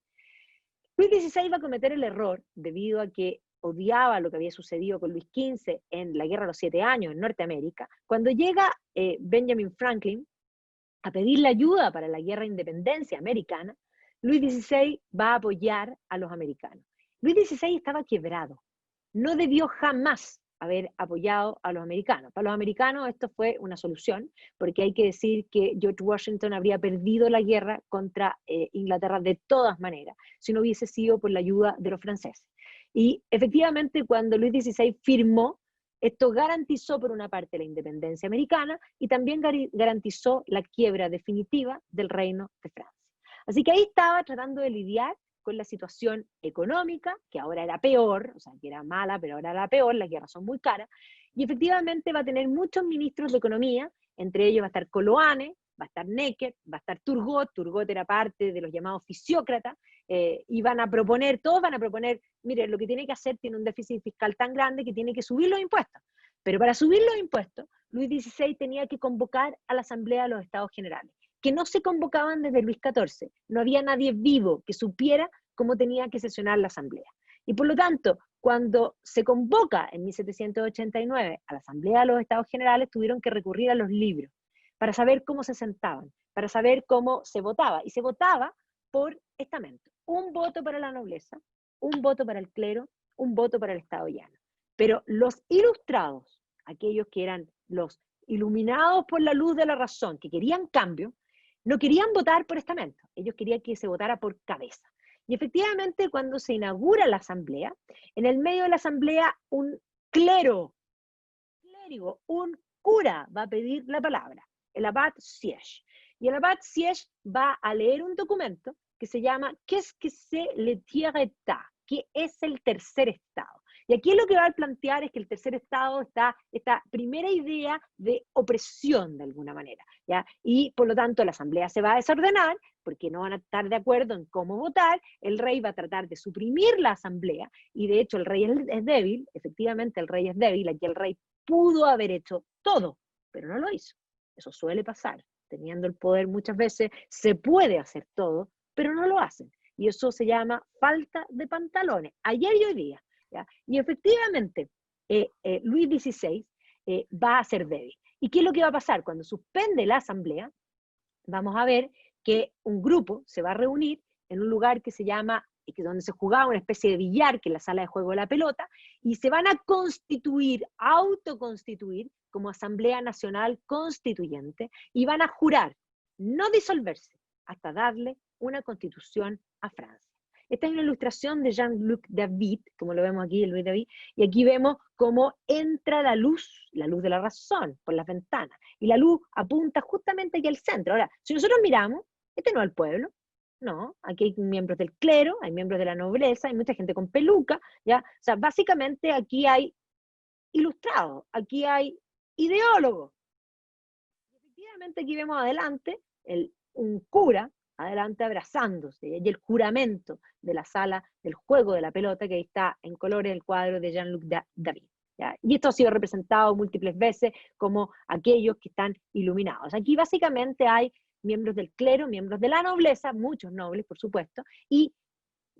Luis XVI va a cometer el error, debido a que odiaba lo que había sucedido con Luis XV en la Guerra de los 7 Años en Norteamérica. Cuando llega Benjamin Franklin a pedirle ayuda para la Guerra de Independencia americana, Luis XVI va a apoyar a los americanos. Luis XVI estaba quebrado, no debió jamás haber apoyado a los americanos. Para los americanos esto fue una solución, porque hay que decir que George Washington habría perdido la guerra contra Inglaterra de todas maneras, si no hubiese sido por la ayuda de los franceses. Y efectivamente, cuando Luis XVI firmó, esto garantizó por una parte la independencia americana y también garantizó la quiebra definitiva del Reino de Francia. Así que ahí estaba tratando de lidiar con la situación económica, que ahora era peor, o sea, que era mala, pero ahora era peor, las guerras son muy caras, y efectivamente va a tener muchos ministros de economía, entre ellos va a estar Coloane, va a estar Necker, va a estar Turgot era parte de los llamados fisiócratas, y todos van a proponer, mire, lo que tiene que hacer tiene un déficit fiscal tan grande que tiene que subir los impuestos, pero para subir los impuestos, Luis XVI tenía que convocar a la Asamblea de los Estados Generales, que no se convocaban desde Luis XIV. No había nadie vivo que supiera cómo tenía que sesionar la Asamblea. Y por lo tanto, cuando se convoca en 1789 a la Asamblea de los Estados Generales, tuvieron que recurrir a los libros para saber cómo se sentaban, para saber cómo se votaba. Y se votaba por estamento. Un voto para la nobleza, un voto para el clero, un voto para el Estado llano. Pero los ilustrados, aquellos que eran los iluminados por la luz de la razón, que querían cambio, no querían votar por estamento, ellos querían que se votara por cabeza. Y efectivamente, cuando se inaugura la asamblea, en el medio de la asamblea un clérigo, un cura va a pedir la palabra, el abad Siege. Y el abad Siege va a leer un documento que se llama «Qu'est-ce que c'est le tiers état?», ¿qué es el tercer estado? Y aquí lo que va a plantear es que el tercer estado está esta primera idea de opresión de alguna manera, ¿ya? Y por lo tanto la asamblea se va a desordenar porque no van a estar de acuerdo en cómo votar, el rey va a tratar de suprimir la asamblea y de hecho el rey es débil, efectivamente el rey es débil, aquí el rey pudo haber hecho todo, pero no lo hizo. Eso suele pasar, teniendo el poder muchas veces se puede hacer todo, pero no lo hacen. Y eso se llama falta de pantalones, ayer y hoy día. ¿Ya? Y efectivamente, Luis XVI va a ser débil. ¿Y qué es lo que va a pasar? Cuando suspende la asamblea, vamos a ver que un grupo se va a reunir en un lugar que se llama, donde se jugaba una especie de billar, que es la sala de juego de la pelota, y se van a constituir, autoconstituir, como Asamblea Nacional Constituyente, y van a jurar no disolverse hasta darle una constitución a Francia. Esta es una ilustración de Jean-Luc David, como lo vemos aquí, Louis David, y aquí vemos cómo entra la luz de la razón, por las ventanas, y la luz apunta justamente aquí al centro. Ahora, si nosotros miramos, este no es el pueblo, no, aquí hay miembros del clero, hay miembros de la nobleza, hay mucha gente con peluca, ¿ya? O sea, básicamente aquí hay ilustrados, aquí hay ideólogos. Y efectivamente aquí vemos adelante un cura, adelante abrazándose, y el juramento de la sala del juego de la pelota, que ahí está en colores el cuadro de Jean-Luc David. ¿Ya? Y esto ha sido representado múltiples veces como aquellos que están iluminados. Aquí básicamente hay miembros del clero, miembros de la nobleza, muchos nobles, por supuesto, y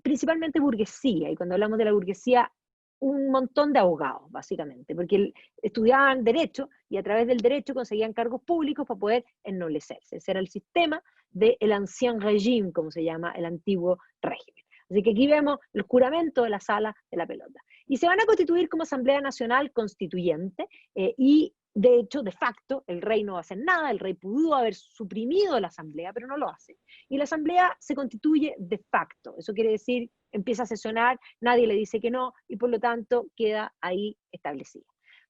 principalmente burguesía, y cuando hablamos de la burguesía, un montón de abogados, básicamente, porque estudiaban derecho y a través del derecho conseguían cargos públicos para poder ennoblecerse. Ese era el sistema del ancien régime, como se llama, el antiguo régimen. Así que aquí vemos el juramento de la sala de la pelota. Y se van a constituir como Asamblea Nacional Constituyente, y de hecho, de facto, el rey no va a hacer nada, el rey pudo haber suprimido la asamblea, pero no lo hace. Y la asamblea se constituye de facto, eso quiere decir, empieza a sesionar, nadie le dice que no, y por lo tanto queda ahí establecida.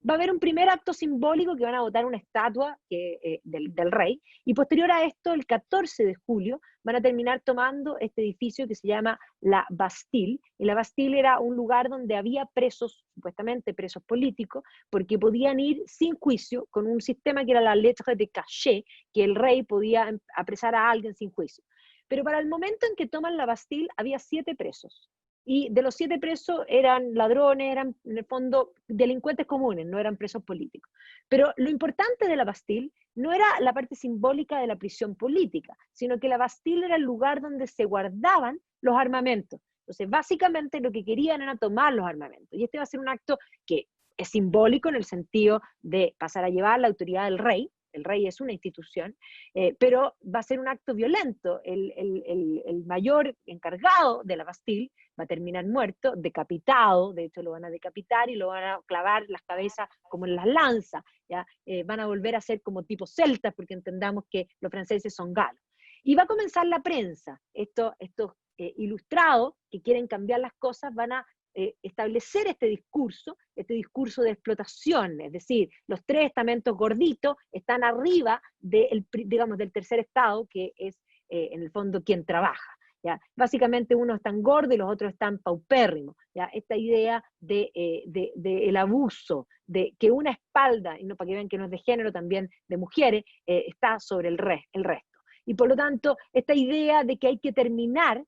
va a haber un primer acto simbólico que van a botar una estatua del rey, y posterior a esto, el 14 de julio, van a terminar tomando este edificio que se llama la Bastille, y la Bastille era un lugar donde había presos, supuestamente presos políticos, porque podían ir sin juicio, con un sistema que era la lettre de cachet, que el rey podía apresar a alguien sin juicio. Pero para el momento en que toman la Bastille, había 7 presos. Y de los 7 presos eran ladrones, eran en el fondo delincuentes comunes, no eran presos políticos. Pero lo importante de la Bastille no era la parte simbólica de la prisión política, sino que la Bastille era el lugar donde se guardaban los armamentos. Entonces, básicamente lo que querían era tomar los armamentos. Y este va a ser un acto que es simbólico en el sentido de pasar a llevar la autoridad del rey. El rey es una institución, pero va a ser un acto violento. El mayor encargado de la Bastille va a terminar muerto, decapitado, de hecho lo van a decapitar y lo van a clavar las cabezas como en las lanzas, ¿ya? Van a volver a ser como tipo celtas, porque entendamos que los franceses son galos. Y va a comenzar la prensa. Estos ilustrados que quieren cambiar las cosas van a establecer este discurso de explotación, es decir, los 3 estamentos gorditos están arriba digamos, del tercer estado, que es en el fondo quien trabaja. ¿Ya? Básicamente unos están gordos y los otros están paupérrimos. ¿Ya? Esta idea el abuso, de que una espalda, y no para que vean que no es de género, también de mujeres, está sobre el resto. Y por lo tanto, esta idea de que hay que terminar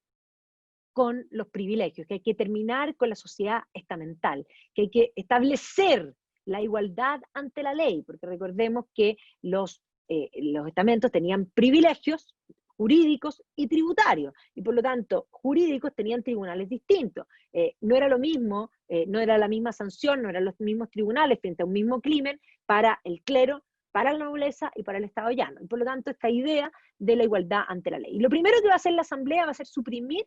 con los privilegios, que hay que terminar con la sociedad estamental, que hay que establecer la igualdad ante la ley, porque recordemos que los estamentos tenían privilegios jurídicos y tributarios, y por lo tanto, jurídicos tenían tribunales distintos. No era lo mismo, no era la misma sanción, no eran los mismos tribunales frente a un mismo crimen para el clero, para la nobleza y para el Estado llano. Y por lo tanto, esta idea de la igualdad ante la ley. Y lo primero que va a hacer la Asamblea va a ser suprimir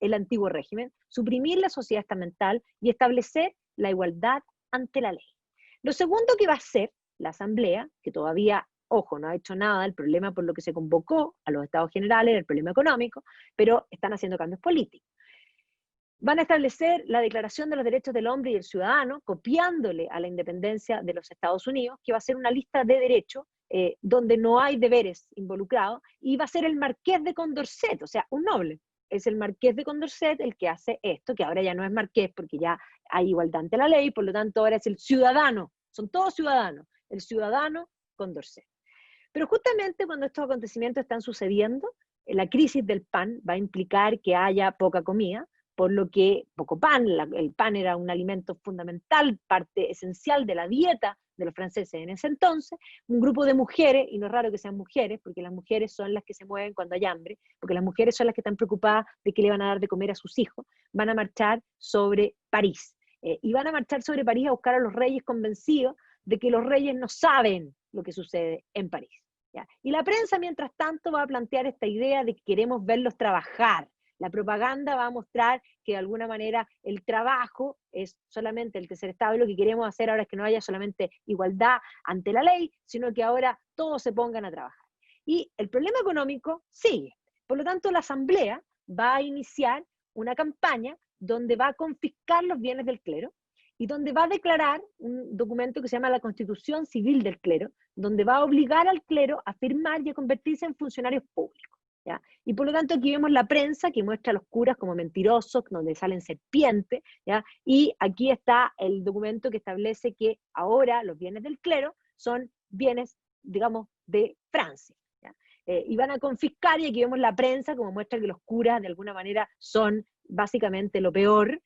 el antiguo régimen, suprimir la sociedad estamental y establecer la igualdad ante la ley. Lo segundo que va a hacer la Asamblea, que todavía, ojo, no ha hecho nada, el problema por lo que se convocó a los Estados Generales era el problema económico, pero están haciendo cambios políticos. Van a establecer la Declaración de los Derechos del Hombre y del Ciudadano, copiándole a la independencia de los Estados Unidos, que va a ser una lista de derechos donde no hay deberes involucrados, y va a ser el Marqués de Condorcet, o sea, un noble. Es el Marqués de Condorcet el que hace esto, que ahora ya no es marqués porque ya hay igualdad ante la ley, por lo tanto ahora es el ciudadano, son todos ciudadanos, el ciudadano Condorcet. Pero justamente cuando estos acontecimientos están sucediendo, la crisis del pan va a implicar que haya poca comida, por lo que poco pan, el pan era un alimento fundamental, parte esencial de la dieta de los franceses en ese entonces. Un grupo de mujeres, y no es raro que sean mujeres, porque las mujeres son las que se mueven cuando hay hambre, porque las mujeres son las que están preocupadas de qué le van a dar de comer a sus hijos, van a marchar sobre París. Y van a marchar sobre París a buscar a los reyes convencidos de que los reyes no saben lo que sucede en París. ¿Ya? Y la prensa, mientras tanto, va a plantear esta idea de que queremos verlos trabajar. La propaganda va a mostrar que de alguna manera el trabajo es solamente el tercer estado, y lo que queremos hacer ahora es que no haya solamente igualdad ante la ley, sino que ahora todos se pongan a trabajar. Y el problema económico sigue. Por lo tanto, la Asamblea va a iniciar una campaña donde va a confiscar los bienes del clero y donde va a declarar un documento que se llama la Constitución Civil del Clero, donde va a obligar al clero a firmar y a convertirse en funcionarios públicos. ¿Ya? Y por lo tanto aquí vemos la prensa que muestra a los curas como mentirosos, donde salen serpientes, ¿ya? Y aquí está el documento que establece que ahora los bienes del clero son bienes, digamos, de Francia. ¿Ya? Y van a confiscar, y aquí vemos la prensa como muestra que los curas de alguna manera son básicamente lo peor,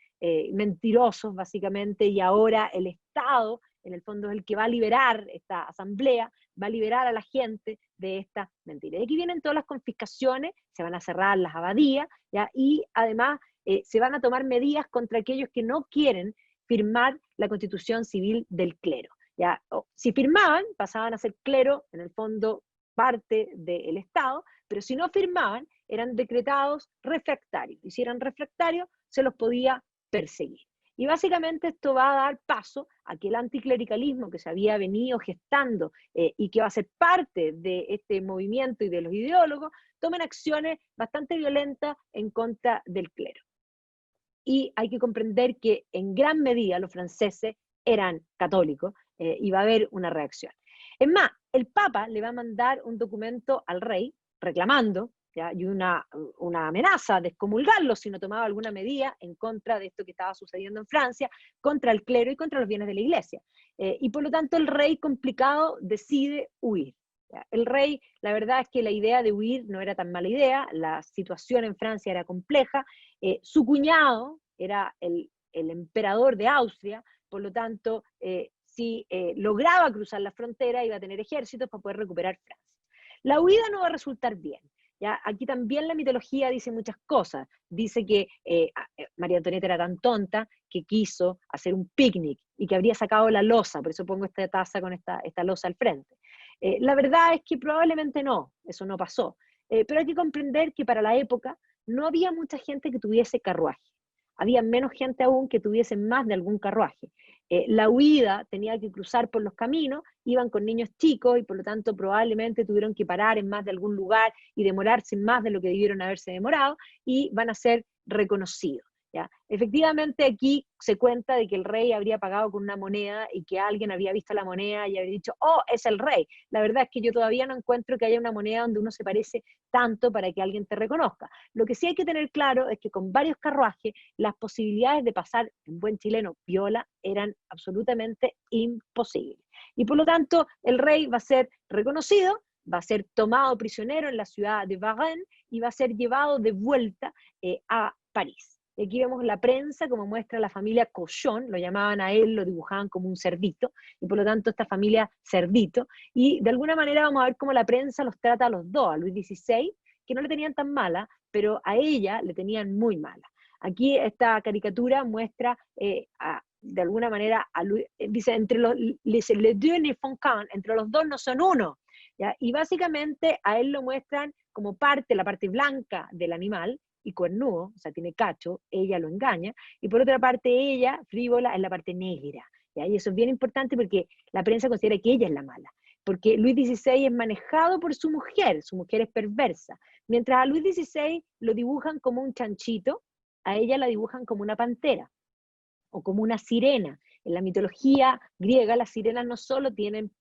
mentirosos básicamente, y ahora el Estado en el fondo es el que va a liberar esta asamblea, va a liberar a la gente de esta mentira. Y aquí vienen todas las confiscaciones, se van a cerrar las abadías, ¿ya? Y además se van a tomar medidas contra aquellos que no quieren firmar la Constitución Civil del clero. ¿Ya? Si firmaban, pasaban a ser clero, en el fondo parte del Estado, pero si no firmaban, eran decretados refractarios. Y si eran refractarios, se los podía perseguir. Y básicamente esto va a dar paso a que el anticlericalismo que se había venido gestando y que va a ser parte de este movimiento y de los ideólogos, tomen acciones bastante violentas en contra del clero. Y hay que comprender que en gran medida los franceses eran católicos, y va a haber una reacción. Es más, el Papa le va a mandar un documento al rey reclamando, ¿ya? Y una amenaza de excomulgarlo si no tomaba alguna medida en contra de esto que estaba sucediendo en Francia, contra el clero y contra los bienes de la iglesia. Y por lo tanto el rey, complicado, decide huir. ¿Ya? El rey, la verdad es que la idea de huir no era tan mala idea, la situación en Francia era compleja, su cuñado era el emperador de Austria, por lo tanto, si lograba cruzar la frontera, iba a tener ejércitos para poder recuperar Francia. La huida no va a resultar bien. ¿Ya? Aquí también la mitología dice muchas cosas. Dice que María Antonieta era tan tonta que quiso hacer un picnic y que habría sacado la loza, por eso pongo esta taza con esta loza al frente. La verdad es que probablemente no, eso no pasó. Pero hay que comprender que para la época no había mucha gente que tuviese carruaje. Había menos gente aún que tuviese más de algún carruaje. La huida tenía que cruzar por los caminos, iban con niños chicos y por lo tanto probablemente tuvieron que parar en más de algún lugar y demorarse más de lo que debieron haberse demorado y van a ser reconocidos. ¿Ya? Efectivamente aquí se cuenta de que el rey habría pagado con una moneda y que alguien había visto la moneda y habría dicho, oh, es el rey. La verdad es que yo todavía no encuentro que haya una moneda donde uno se parece tanto para que alguien te reconozca. Lo que sí hay que tener claro es que con varios carruajes las posibilidades de pasar en buen chileno piola eran absolutamente imposibles. Y por lo tanto el rey va a ser reconocido, va a ser tomado prisionero en la ciudad de Varennes y va a ser llevado de vuelta a París. Y aquí vemos la prensa, como muestra la familia Cochon, lo llamaban a él, lo dibujaban como un cerdito, y por lo tanto esta familia cerdito, y de alguna manera vamos a ver cómo la prensa los trata a los dos, a Luis XVI, que no le tenían tan mala, pero a ella le tenían muy mala. Aquí esta caricatura muestra de alguna manera, dice, entre los deux ne font qu'un, entre los dos no son uno, ¿ya? Y básicamente a él lo muestran como la parte blanca del animal, y cuernudo, o sea, tiene cacho, ella lo engaña, y por otra parte ella, frívola, es la parte negra, ¿ya? Y eso es bien importante porque la prensa considera que ella es la mala, porque Luis XVI es manejado por su mujer es perversa, mientras a Luis XVI lo dibujan como un chanchito, a ella la dibujan como una pantera, o como una sirena. En la mitología griega las sirenas no solo tienen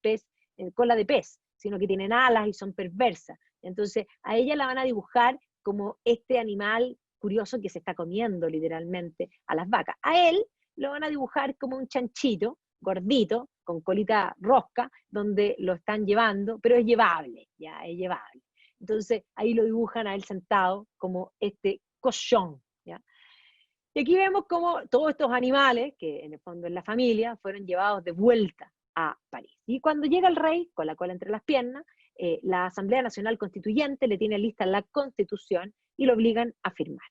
cola de pez, sino que tienen alas y son perversas. Entonces a ella la van a dibujar como este animal curioso que se está comiendo literalmente a las vacas. A él lo van a dibujar como un chanchito, gordito, con colita rosca, donde lo están llevando, pero es llevable, ya, es llevable. Entonces ahí lo dibujan a él sentado como este cochón, ¿ya? Y aquí vemos cómo todos estos animales, que en el fondo es la familia, fueron llevados de vuelta a París. Y cuando llega el rey, con la cola entre las piernas, la Asamblea Nacional Constituyente le tiene lista la Constitución y lo obligan a firmar.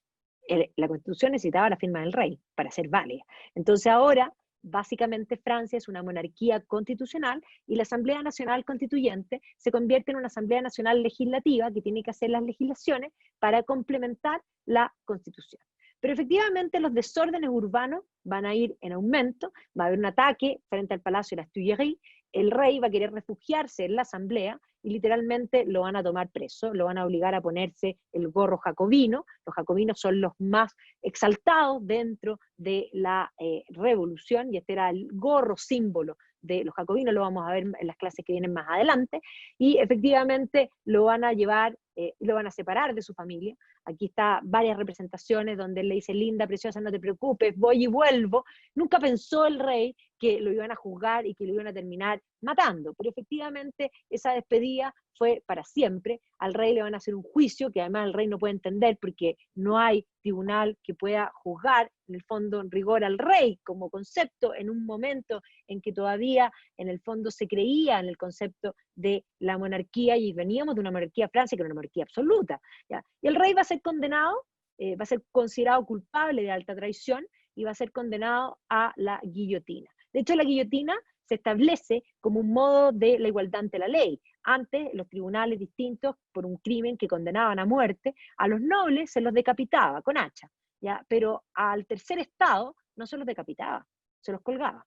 La Constitución necesitaba la firma del rey para ser válida. Entonces ahora, básicamente Francia es una monarquía constitucional y la Asamblea Nacional Constituyente se convierte en una Asamblea Nacional Legislativa que tiene que hacer las legislaciones para complementar la Constitución. Pero efectivamente los desórdenes urbanos van a ir en aumento, va a haber un ataque frente al Palacio de las Tuileries, el rey va a querer refugiarse en la asamblea y literalmente lo van a tomar preso, lo van a obligar a ponerse el gorro jacobino. Los jacobinos son los más exaltados dentro de la revolución y este era el gorro símbolo de los jacobinos, lo vamos a ver en las clases que vienen más adelante, y efectivamente lo van a llevar, lo van a separar de su familia. Aquí está varias representaciones donde él le dice, linda, preciosa, no te preocupes, voy y vuelvo. Nunca pensó el rey que lo iban a juzgar y que lo iban a terminar matando, pero efectivamente esa despedida fue para siempre. Al rey le van a hacer un juicio que además el rey no puede entender porque no hay tribunal que pueda juzgar en el fondo en rigor al rey como concepto en un momento en que todavía en el fondo se creía en el concepto de la monarquía y veníamos de una monarquía Francia que era una monarquía absoluta, ¿ya? Y el rey va a ser condenado, va a ser considerado culpable de alta traición y va a ser condenado a la guillotina. De hecho, la guillotina se establece como un modo de la igualdad ante la ley. Antes, los tribunales distintos, por un crimen que condenaban a muerte, a los nobles se los decapitaba con hacha, ¿ya? Pero al tercer estado no se los decapitaba, se los colgaba,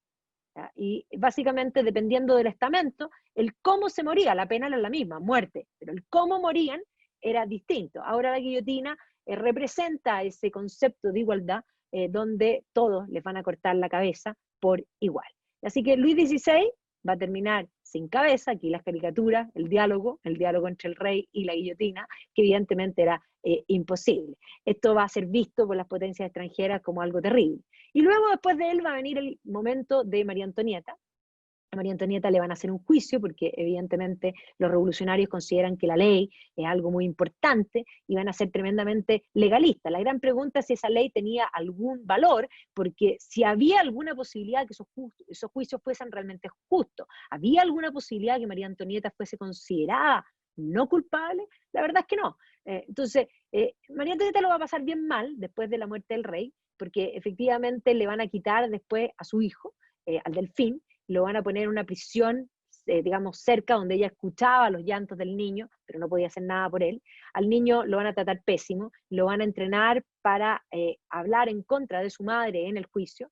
¿ya? Y básicamente, dependiendo del estamento, el cómo se moría, la pena era la misma, muerte, pero el cómo morían era distinto. Ahora la guillotina representa ese concepto de igualdad donde todos les van a cortar la cabeza por igual. Así que Luis XVI va a terminar sin cabeza, aquí las caricaturas, el diálogo entre el rey y la guillotina, que evidentemente era imposible. Esto va a ser visto por las potencias extranjeras como algo terrible. Y luego después de él va a venir el momento de María Antonieta. A María Antonieta le van a hacer un juicio porque evidentemente los revolucionarios consideran que la ley es algo muy importante y van a ser tremendamente legalistas. La gran pregunta es si esa ley tenía algún valor, porque si había alguna posibilidad que esos juicios fuesen realmente justos, había alguna posibilidad que María Antonieta fuese considerada no culpable, la verdad es que no. María Antonieta lo va a pasar bien mal después de la muerte del rey, porque efectivamente le van a quitar después a su hijo, al Delfín, lo van a poner en una prisión, digamos, cerca, donde ella escuchaba los llantos del niño, pero no podía hacer nada por él. Al niño lo van a tratar pésimo, lo van a entrenar para hablar en contra de su madre en el juicio,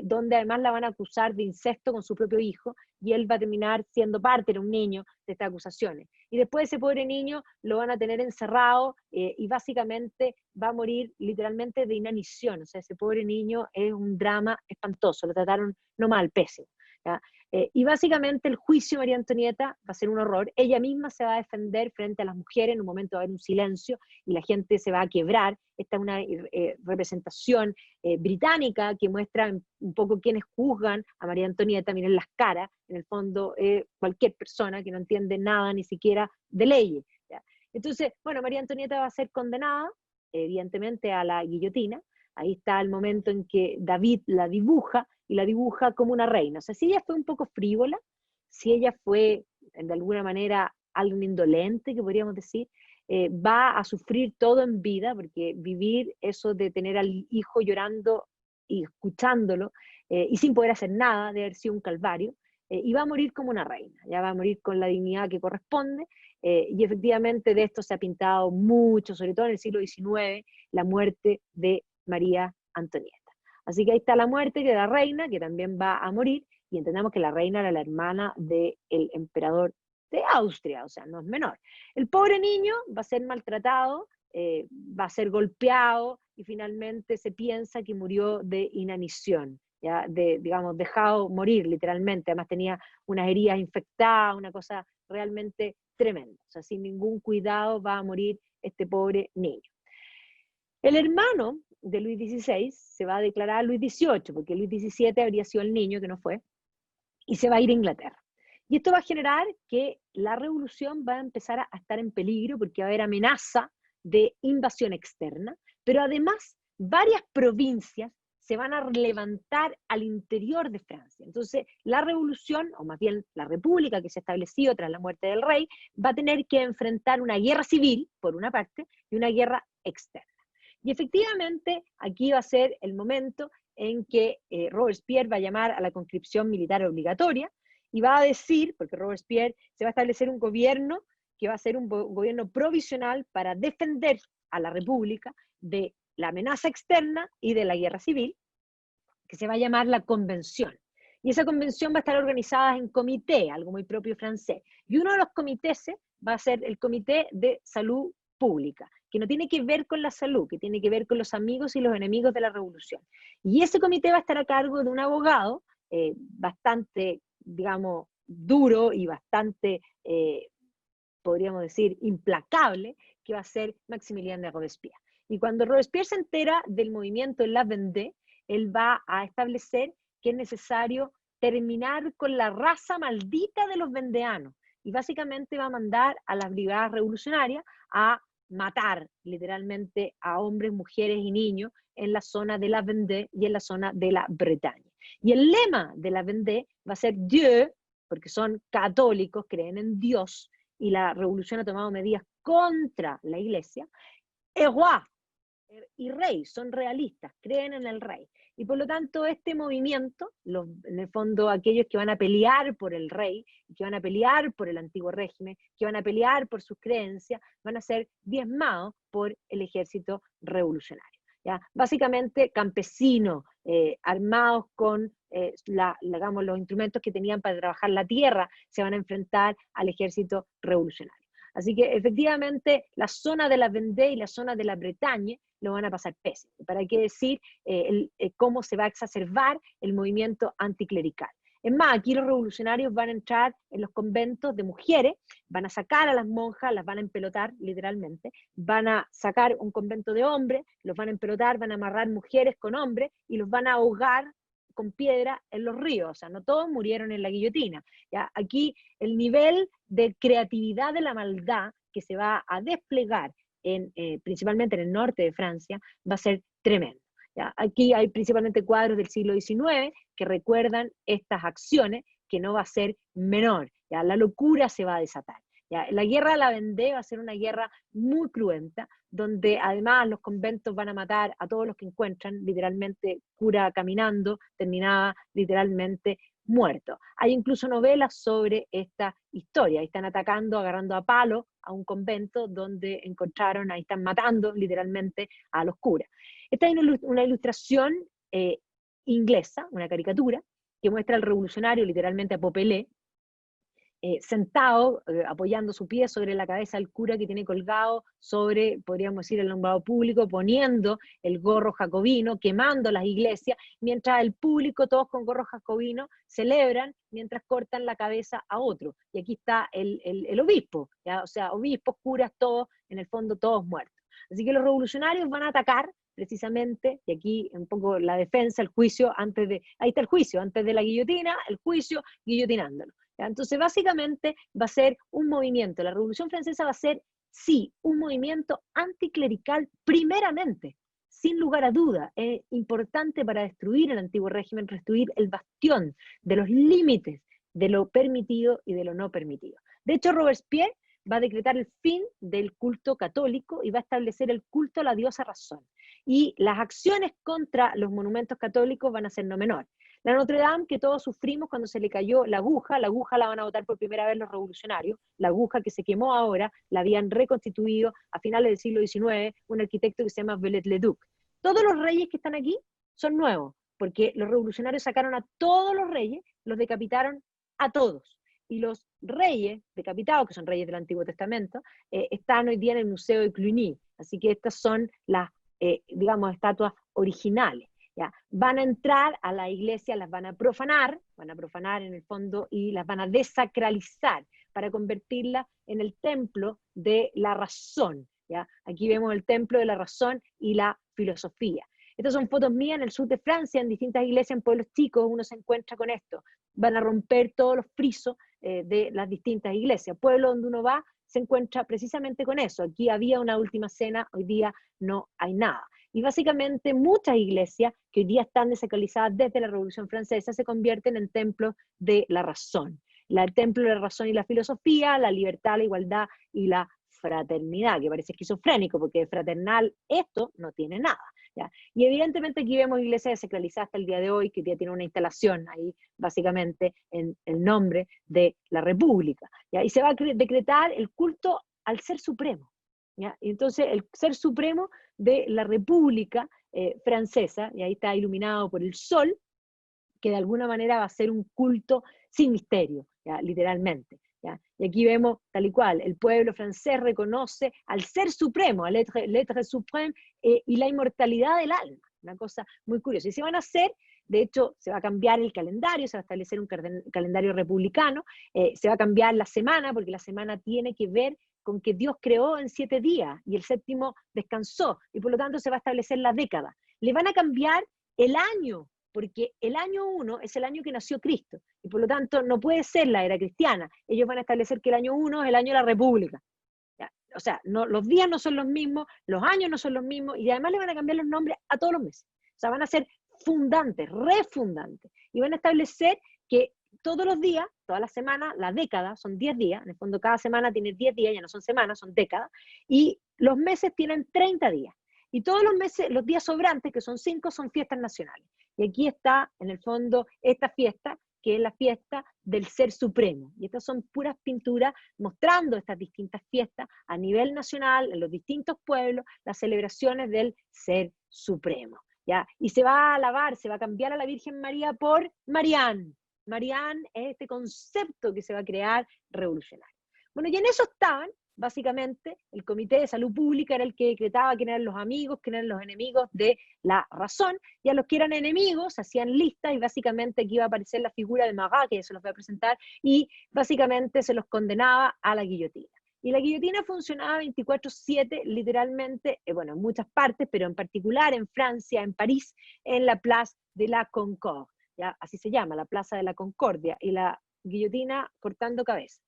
donde además la van a acusar de incesto con su propio hijo, y él va a terminar siendo parte, era un niño, de estas acusaciones. Y después ese pobre niño lo van a tener encerrado y básicamente va a morir literalmente de inanición. O sea, ese pobre niño es un drama espantoso, lo trataron no mal, pésimo. Y básicamente el juicio de María Antonieta va a ser un horror. Ella misma se va a defender frente a las mujeres, en un momento va a haber un silencio y la gente se va a quebrar. Esta es una representación británica que muestra un poco quienes juzgan a María Antonieta, miren las caras, en el fondo cualquier persona que no entiende nada ni siquiera de leyes. ¿Ya? Entonces, bueno, María Antonieta va a ser condenada, evidentemente, a la guillotina. Ahí está el momento en que David la dibuja, y la dibuja como una reina. O sea, si ella fue un poco frívola, si ella fue de alguna manera algo indolente, que podríamos decir, va a sufrir todo en vida, porque vivir eso de tener al hijo llorando y escuchándolo, y sin poder hacer nada, de haber sido un calvario, y va a morir como una reina, ya va a morir con la dignidad que corresponde, y efectivamente de esto se ha pintado mucho, sobre todo en el siglo XIX, la muerte de María Antonieta. Así que ahí está la muerte de la reina, que también va a morir, y entendamos que la reina era la hermana del emperador de Austria, o sea, no es menor. El pobre niño va a ser maltratado, va a ser golpeado, y finalmente se piensa que murió de inanición, ¿ya? Digamos, dejado morir literalmente, además tenía unas heridas infectadas, una cosa realmente tremenda, o sea, sin ningún cuidado va a morir este pobre niño. El hermano de Luis XVI se va a declarar Luis XVIII, porque Luis XVII habría sido el niño que no fue, y se va a ir a Inglaterra. Y esto va a generar que la revolución va a empezar a estar en peligro, porque va a haber amenaza de invasión externa, pero además varias provincias se van a levantar al interior de Francia. Entonces, la revolución, o más bien la república que se ha establecido tras la muerte del rey, va a tener que enfrentar una guerra civil, por una parte, y una guerra externa. Y efectivamente, aquí va a ser el momento en que Robespierre va a llamar a la conscripción militar obligatoria y va a decir, porque Robespierre se va a establecer un gobierno que va a ser un gobierno provisional para defender a la República de la amenaza externa y de la guerra civil, que se va a llamar la Convención. Y esa convención va a estar organizada en comité, algo muy propio francés. Y uno de los comités va a ser el Comité de Salud Pública, que no tiene que ver con la salud, que tiene que ver con los amigos y los enemigos de la revolución. Y ese comité va a estar a cargo de un abogado bastante, digamos, duro y bastante, podríamos decir, implacable, que va a ser Maximilien de Robespierre. Y cuando Robespierre se entera del movimiento en la Vendée, él va a establecer que es necesario terminar con la raza maldita de los vendeanos. Y básicamente va a mandar a las brigadas revolucionarias a matar literalmente a hombres, mujeres y niños en la zona de la Vendée y en la zona de la Bretaña. Y el lema de la Vendée va a ser Dieu, porque son católicos, creen en Dios, y la revolución ha tomado medidas contra la iglesia. Et roi, y rey, son realistas, creen en el rey. Y por lo tanto este movimiento, en el fondo aquellos que van a pelear por el rey, que van a pelear por el antiguo régimen, que van a pelear por sus creencias, van a ser diezmados por el ejército revolucionario. ¿Ya? Básicamente campesinos armados con digamos, los instrumentos que tenían para trabajar la tierra se van a enfrentar al ejército revolucionario. Así que efectivamente la zona de la Vendée y la zona de la Bretaña lo van a pasar pésimo. ¿Para qué decir cómo se va a exacerbar el movimiento anticlerical? Es más, aquí los revolucionarios van a entrar en los conventos de mujeres, van a sacar a las monjas, las van a empelotar literalmente, van a sacar un convento de hombres, los van a empelotar, van a amarrar mujeres con hombres y los van a ahogar con piedra en los ríos. O sea, no todos murieron en la guillotina. ¿Ya? Aquí el nivel de creatividad de la maldad que se va a desplegar principalmente en el norte de Francia va a ser tremendo. ¿Ya? Aquí hay principalmente cuadros del siglo XIX que recuerdan estas acciones, que no va a ser menor. ¿Ya? La locura se va a desatar. ¿Ya? La guerra de la Vendée va a ser una guerra muy cruenta, donde además los conventos van a matar a todos los que encuentran, literalmente cura caminando, terminaba literalmente muerto. Hay incluso novelas sobre esta historia, ahí están atacando, agarrando a palo a un convento donde encontraron, ahí están matando literalmente a los curas. Esta es una ilustración inglesa, una caricatura, que muestra al revolucionario, literalmente a Popelé, sentado, apoyando su pie sobre la cabeza del cura que tiene colgado sobre, podríamos decir, el alumbrado público, poniendo el gorro jacobino, quemando las iglesias, mientras el público, todos con gorro jacobino, celebran mientras cortan la cabeza a otro. Y aquí está el obispo, ¿ya? O sea, obispos, curas, todos, en el fondo todos muertos. Así que los revolucionarios van a atacar precisamente, y aquí un poco la defensa, el juicio, ahí está el juicio, antes de la guillotina, el juicio, guillotinándolo. ¿Ya? Entonces, básicamente va a ser un movimiento, la Revolución Francesa va a ser, sí, un movimiento anticlerical primeramente, sin lugar a duda, es importante para destruir el antiguo régimen, destruir el bastión de los límites de lo permitido y de lo no permitido. De hecho, Robespierre va a decretar el fin del culto católico y va a establecer el culto a la diosa razón. Y las acciones contra los monumentos católicos van a ser no menor. La Notre Dame, que todos sufrimos cuando se le cayó la aguja la van a votar por primera vez los revolucionarios, la aguja que se quemó ahora, la habían reconstituido a finales del siglo XIX, un arquitecto que se llama Viollet-le-Duc. Todos los reyes que están aquí son nuevos, porque los revolucionarios sacaron a todos los reyes, los decapitaron a todos. Y los reyes decapitados, que son reyes del Antiguo Testamento, están hoy día en el Museo de Cluny. Así que estas son las, digamos, estatuas originales. ¿Ya? Van a entrar a la iglesia, las van a profanar en el fondo y las van a desacralizar para convertirla en el templo de la razón. ¿Ya? Aquí vemos el templo de la razón y la filosofía. Estas son fotos mías en el sur de Francia, en distintas iglesias, en pueblos chicos, uno se encuentra con esto. Van a romper todos los frisos de las distintas iglesias. Pueblo donde uno va se encuentra precisamente con eso. Aquí había una última cena, hoy día no hay nada. Y básicamente muchas iglesias que hoy día están desacralizadas desde la Revolución Francesa se convierten en templos de la razón. El templo de la razón y la filosofía, la libertad, la igualdad y la fraternidad, que parece esquizofrénico porque de fraternal esto no tiene nada. ¿Ya? Y evidentemente aquí vemos iglesias desacralizadas hasta el día de hoy, que ya tiene una instalación ahí básicamente en el nombre de la República. ¿Ya? Y se va a decretar el culto al Ser Supremo. ¿Ya? Y entonces el Ser Supremo de la República Francesa, y ahí está iluminado por el sol, que de alguna manera va a ser un culto sin misterio, ¿ya? Literalmente. ¿Ya? Y aquí vemos tal y cual, el pueblo francés reconoce al Ser Supremo, al l'être suprême, y la inmortalidad del alma, una cosa muy curiosa. Y se van a hacer, de hecho, se va a cambiar el calendario, se va a establecer un calendario republicano, se va a cambiar la semana, porque la semana tiene que ver con que Dios creó en 7 días y el séptimo descansó, y por lo tanto se va a establecer la década. Le van a cambiar el año, porque el año 1 es el año que nació Cristo, y por lo tanto no puede ser la era cristiana. Ellos van a establecer que el año 1 es el año de la República. ¿Ya? O sea, no, los días no son los mismos, los años no son los mismos, y además le van a cambiar los nombres a todos los meses. O sea, van a ser fundantes, refundantes, y van a establecer que todos los días, todas las semanas, la década, son 10 días, en el fondo cada semana tiene 10 días, ya no son semanas, son décadas, y los meses tienen 30 días. Y todos los meses, los días sobrantes, que son 5, son fiestas nacionales. Y aquí está, en el fondo, esta fiesta, que es la fiesta del Ser Supremo. Y estas son puras pinturas mostrando estas distintas fiestas a nivel nacional, en los distintos pueblos, las celebraciones del Ser Supremo. ¿Ya? Y se va a alabar, se va a cambiar a la Virgen María por Marianne. Marianne es este concepto que se va a crear revolucionario. Bueno, y en eso estaban, básicamente el Comité de Salud Pública era el que decretaba quién eran los amigos, quién eran los enemigos de la razón, y a los que eran enemigos hacían listas, y básicamente aquí iba a aparecer la figura de Marat, que ya se los voy a presentar, y básicamente se los condenaba a la guillotina. Y la guillotina funcionaba 24/7, literalmente, bueno, en muchas partes, pero en particular en Francia, en París, en la Place de la Concorde, ¿ya? Así se llama, la Plaza de la Concordia, y la guillotina cortando cabeza.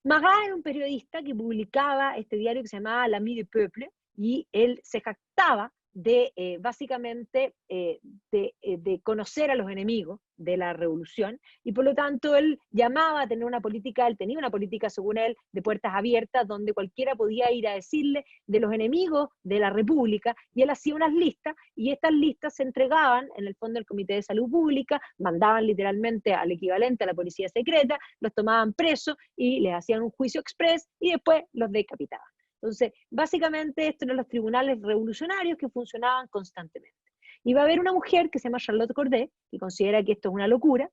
Marat era un periodista que publicaba este diario que se llamaba L'Ami du Peuple, y él se jactaba de básicamente de conocer a los enemigos de la revolución, y por lo tanto él llamaba a tener una política, él tenía una política según él de puertas abiertas, donde cualquiera podía ir a decirle de los enemigos de la República, y él hacía unas listas, y estas listas se entregaban en el fondo al Comité de Salud Pública, mandaban literalmente al equivalente a la policía secreta, los tomaban presos y les hacían un juicio express y después los decapitaban. Entonces, básicamente estos eran los tribunales revolucionarios que funcionaban constantemente. Y va a haber una mujer que se llama Charlotte Corday, que considera que esto es una locura,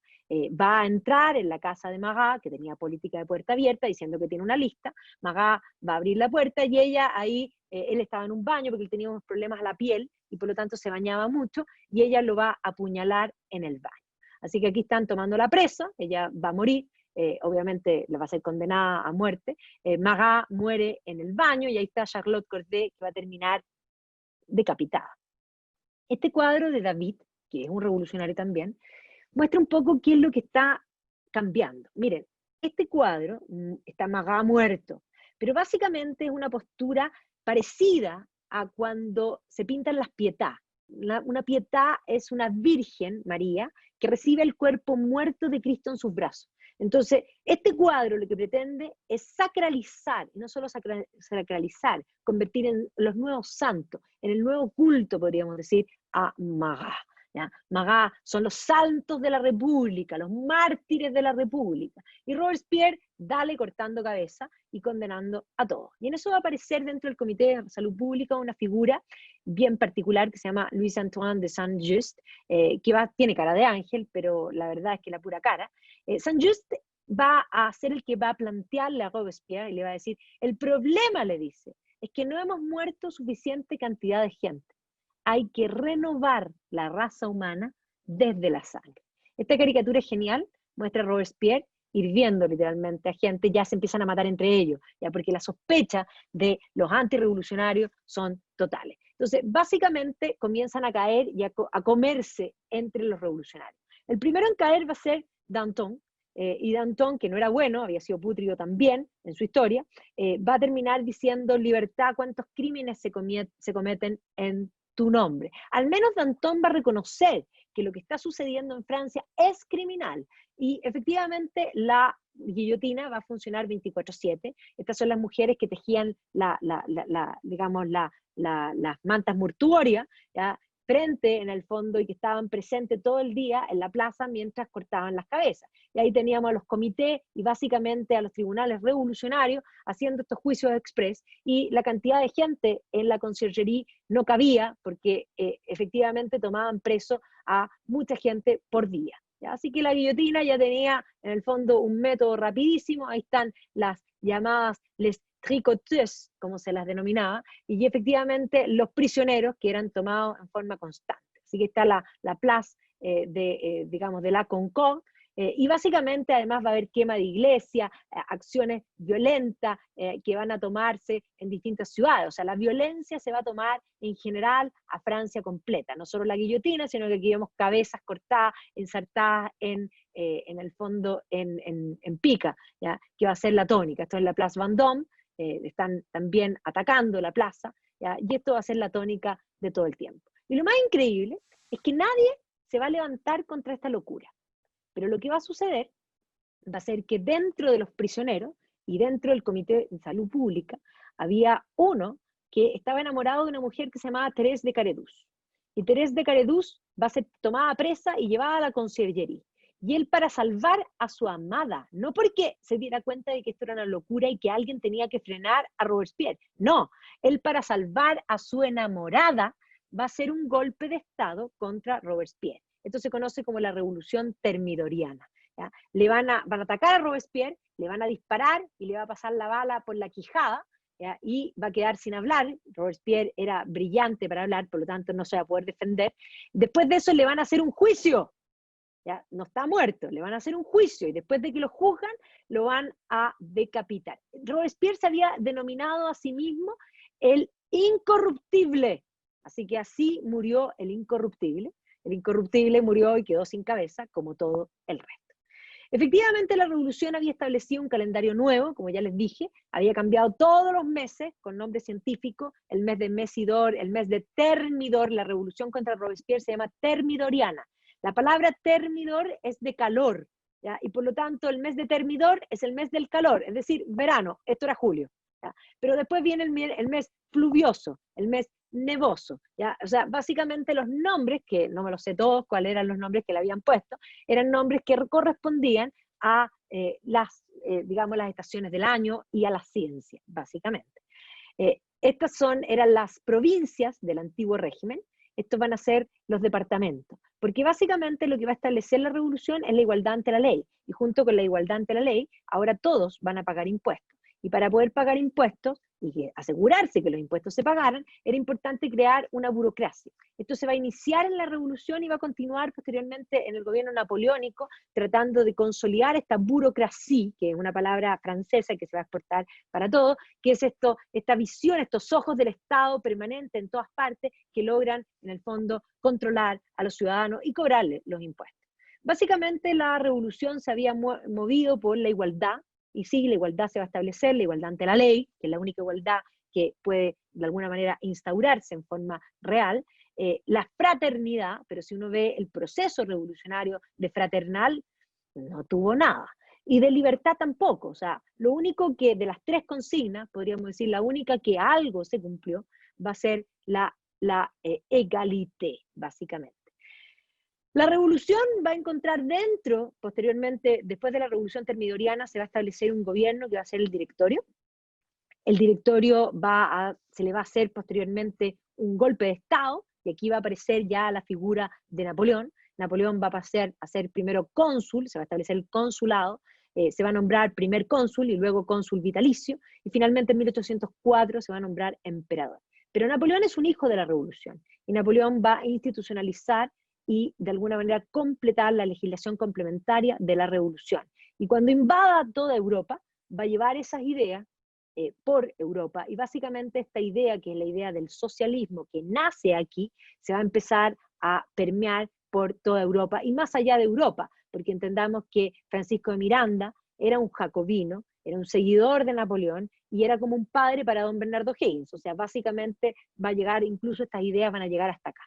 va a entrar en la casa de Marat, que tenía política de puerta abierta, diciendo que tiene una lista. Marat va a abrir la puerta y ella ahí, él estaba en un baño porque él tenía unos problemas a la piel y por lo tanto se bañaba mucho, y ella lo va a apuñalar en el baño. Así que aquí están tomando la presa, ella va a morir. Obviamente la va a ser condenada a muerte. Marat muere en el baño y ahí está Charlotte Corday, que va a terminar decapitada. Este cuadro de David, que es un revolucionario también, muestra un poco qué es lo que está cambiando. Miren, este cuadro está Marat muerto, pero básicamente es una postura parecida a cuando se pintan las pietà. Una pietà es una Virgen María que recibe el cuerpo muerto de Cristo en sus brazos. Entonces, este cuadro lo que pretende es sacralizar, y no solo sacralizar, convertir en los nuevos santos, en el nuevo culto, podríamos decir, a Marat. ¿Ya? Marat son los santos de la República, los mártires de la República. Y Robespierre, dale cortando cabeza y condenando a todos. Y en eso va a aparecer dentro del Comité de Salud Pública una figura bien particular que se llama Louis-Antoine de Saint-Just, tiene cara de ángel, pero la verdad es que la pura cara. Saint-Just va a ser el que va a plantearle a Robespierre y le va a decir, el problema, le dice, es que no hemos muerto suficiente cantidad de gente. Hay que renovar la raza humana desde la sangre. Esta caricatura es genial, muestra a Robespierre hirviendo literalmente a gente, ya se empiezan a matar entre ellos, ya porque las sospechas de los antirrevolucionarios son totales. Entonces, básicamente comienzan a caer y a comerse entre los revolucionarios. El primero en caer va a ser Danton, y Danton, que no era bueno, había sido pútrido también en su historia, va a terminar diciendo, libertad, cuántos crímenes se cometen en tu nombre. Al menos Danton va a reconocer que lo que está sucediendo en Francia es criminal, y efectivamente la guillotina va a funcionar 24/7. Estas son las mujeres que tejían digamos, las mantas mortuorias, ¿ya? Frente en el fondo, y que estaban presentes todo el día en la plaza mientras cortaban las cabezas. Y ahí teníamos a los comités y básicamente a los tribunales revolucionarios haciendo estos juicios express, y la cantidad de gente en la conciergería no cabía porque efectivamente tomaban preso a mucha gente por día. ¿Ya? Así que la guillotina ya tenía en el fondo un método rapidísimo. Ahí están las llamadas les tricoteuses, como se las denominaba, y efectivamente los prisioneros que eran tomados en forma constante. Así que está la plaza digamos, de la Concorde, y básicamente además va a haber quema de iglesias, acciones violentas que van a tomarse en distintas ciudades. O sea, la violencia se va a tomar en general a Francia completa, no solo la guillotina, sino que aquí vemos cabezas cortadas, ensartadas en el fondo en pica, ¿ya? Que va a ser la tónica. Esto es la Place Vendôme, están también atacando la plaza, ¿ya? Y esto va a ser la tónica de todo el tiempo. Y lo más increíble es que nadie se va a levantar contra esta locura. Pero lo que va a suceder va a ser que dentro de los prisioneros y dentro del Comité de Salud Pública había uno que estaba enamorado de una mujer que se llamaba Thérèse de Caredus. Y Thérèse de Caredus va a ser tomada presa y llevada a la conciergería. Y él, para salvar a su amada, no porque se diera cuenta de que esto era una locura y que alguien tenía que frenar a Robespierre, no, él, para salvar a su enamorada, va a hacer un golpe de Estado contra Robespierre. Esto se conoce como la Revolución Termidoriana. ¿ya? Van a atacar a Robespierre, le van a disparar y le va a pasar la bala por la quijada, ¿ya? Y va a quedar sin hablar. Robespierre era brillante para hablar, por lo tanto no se va a poder defender. Después de eso le van a hacer un juicio, ¿ya? No está muerto, le van a hacer un juicio y después de que lo juzgan, lo van a decapitar. Robespierre se había denominado a sí mismo el incorruptible, así que así murió el incorruptible. El incorruptible murió y quedó sin cabeza, como todo el resto. Efectivamente, la revolución había establecido un calendario nuevo, como ya les dije, había cambiado todos los meses con nombre científico, el mes de Mesidor, el mes de Termidor. La revolución contra Robespierre se llama termidoriana. La palabra termidor es de calor, ¿ya? Y por lo tanto el mes de Termidor es el mes del calor, es decir, verano. Esto era julio, ¿ya? Pero después viene el mes fluvioso, el mes nevoso, ¿ya? O sea, básicamente los nombres, que no me los sé todos, cuáles eran los nombres que le habían puesto, eran nombres que correspondían a digamos, las estaciones del año y a la ciencia, básicamente. Eran las provincias del antiguo régimen. Estos van a ser los departamentos, porque básicamente lo que va a establecer la revolución es la igualdad ante la ley, y junto con la igualdad ante la ley, ahora todos van a pagar impuestos. Y para poder pagar impuestos y asegurarse que los impuestos se pagaran, era importante crear una burocracia. Esto se va a iniciar en la revolución y va a continuar posteriormente en el gobierno napoleónico, tratando de consolidar esta burocracia, que es una palabra francesa que se va a exportar para todo, que es esta visión, estos ojos del Estado permanente en todas partes, que logran en el fondo controlar a los ciudadanos y cobrarles los impuestos. Básicamente la revolución se había movido por la igualdad, y sí, la igualdad se va a establecer, la igualdad ante la ley, que es la única igualdad que puede de alguna manera instaurarse en forma real, la fraternidad, pero si uno ve el proceso revolucionario de fraternal, no tuvo nada. Y de libertad tampoco, o sea, lo único que de las tres consignas, podríamos decir, la única que algo se cumplió, va a ser la égalité, básicamente. La revolución va a encontrar dentro, posteriormente, después de la revolución termidoriana, se va a establecer un gobierno que va a ser el directorio. El directorio se le va a hacer posteriormente un golpe de Estado, y aquí va a aparecer ya la figura de Napoleón. Napoleón va a pasar a ser primero cónsul, se va a establecer el consulado, se va a nombrar primer cónsul y luego cónsul vitalicio, y finalmente en 1804 se va a nombrar emperador. Pero Napoleón es un hijo de la revolución, y Napoleón va a institucionalizar y de alguna manera completar la legislación complementaria de la revolución. Y cuando invada toda Europa, va a llevar esas ideas por Europa, y básicamente esta idea, que es la idea del socialismo que nace aquí, se va a empezar a permear por toda Europa y más allá de Europa, porque entendamos que Francisco de Miranda era un jacobino, era un seguidor de Napoleón y era como un padre para don Bernardo Higgins. O sea, básicamente va a llegar, incluso estas ideas van a llegar hasta acá.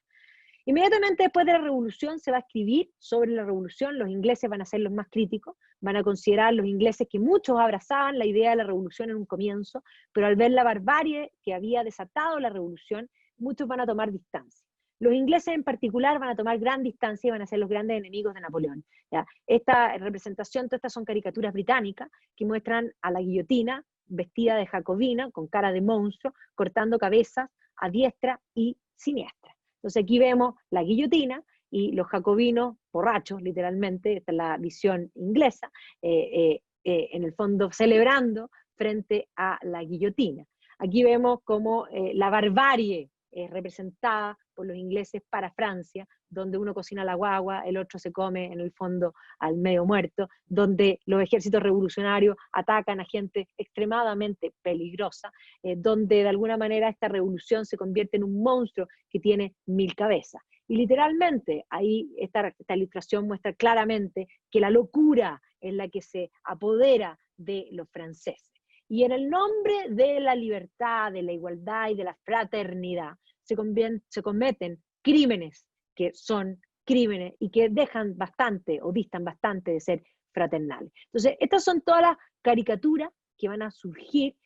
Inmediatamente después de la revolución se va a escribir sobre la revolución. Los ingleses van a ser los más críticos, van a considerar los ingleses que muchos abrazaban la idea de la revolución en un comienzo, pero al ver la barbarie que había desatado la revolución, muchos van a tomar distancia. Los ingleses en particular van a tomar gran distancia y van a ser los grandes enemigos de Napoleón, ¿ya? Esta representación, todas estas son caricaturas británicas que muestran a la guillotina vestida de jacobina, con cara de monstruo, cortando cabezas a diestra y siniestra. Entonces aquí vemos la guillotina y los jacobinos, borrachos literalmente, esta es la visión inglesa, en el fondo celebrando frente a la guillotina. Aquí vemos cómo la barbarie es representada por los ingleses para Francia, donde uno cocina la guagua, el otro se come en el fondo al medio muerto, donde los ejércitos revolucionarios atacan a gente extremadamente peligrosa, donde de alguna manera esta revolución se convierte en un monstruo que tiene 1000 cabezas. Y literalmente ahí esta ilustración muestra claramente que la locura es la que se apodera de los franceses. Y en el nombre de la libertad, de la igualdad y de la fraternidad, se cometen crímenes que son crímenes y que dejan bastante o distan bastante de ser fraternales. Entonces, estas son todas las caricaturas que van a surgir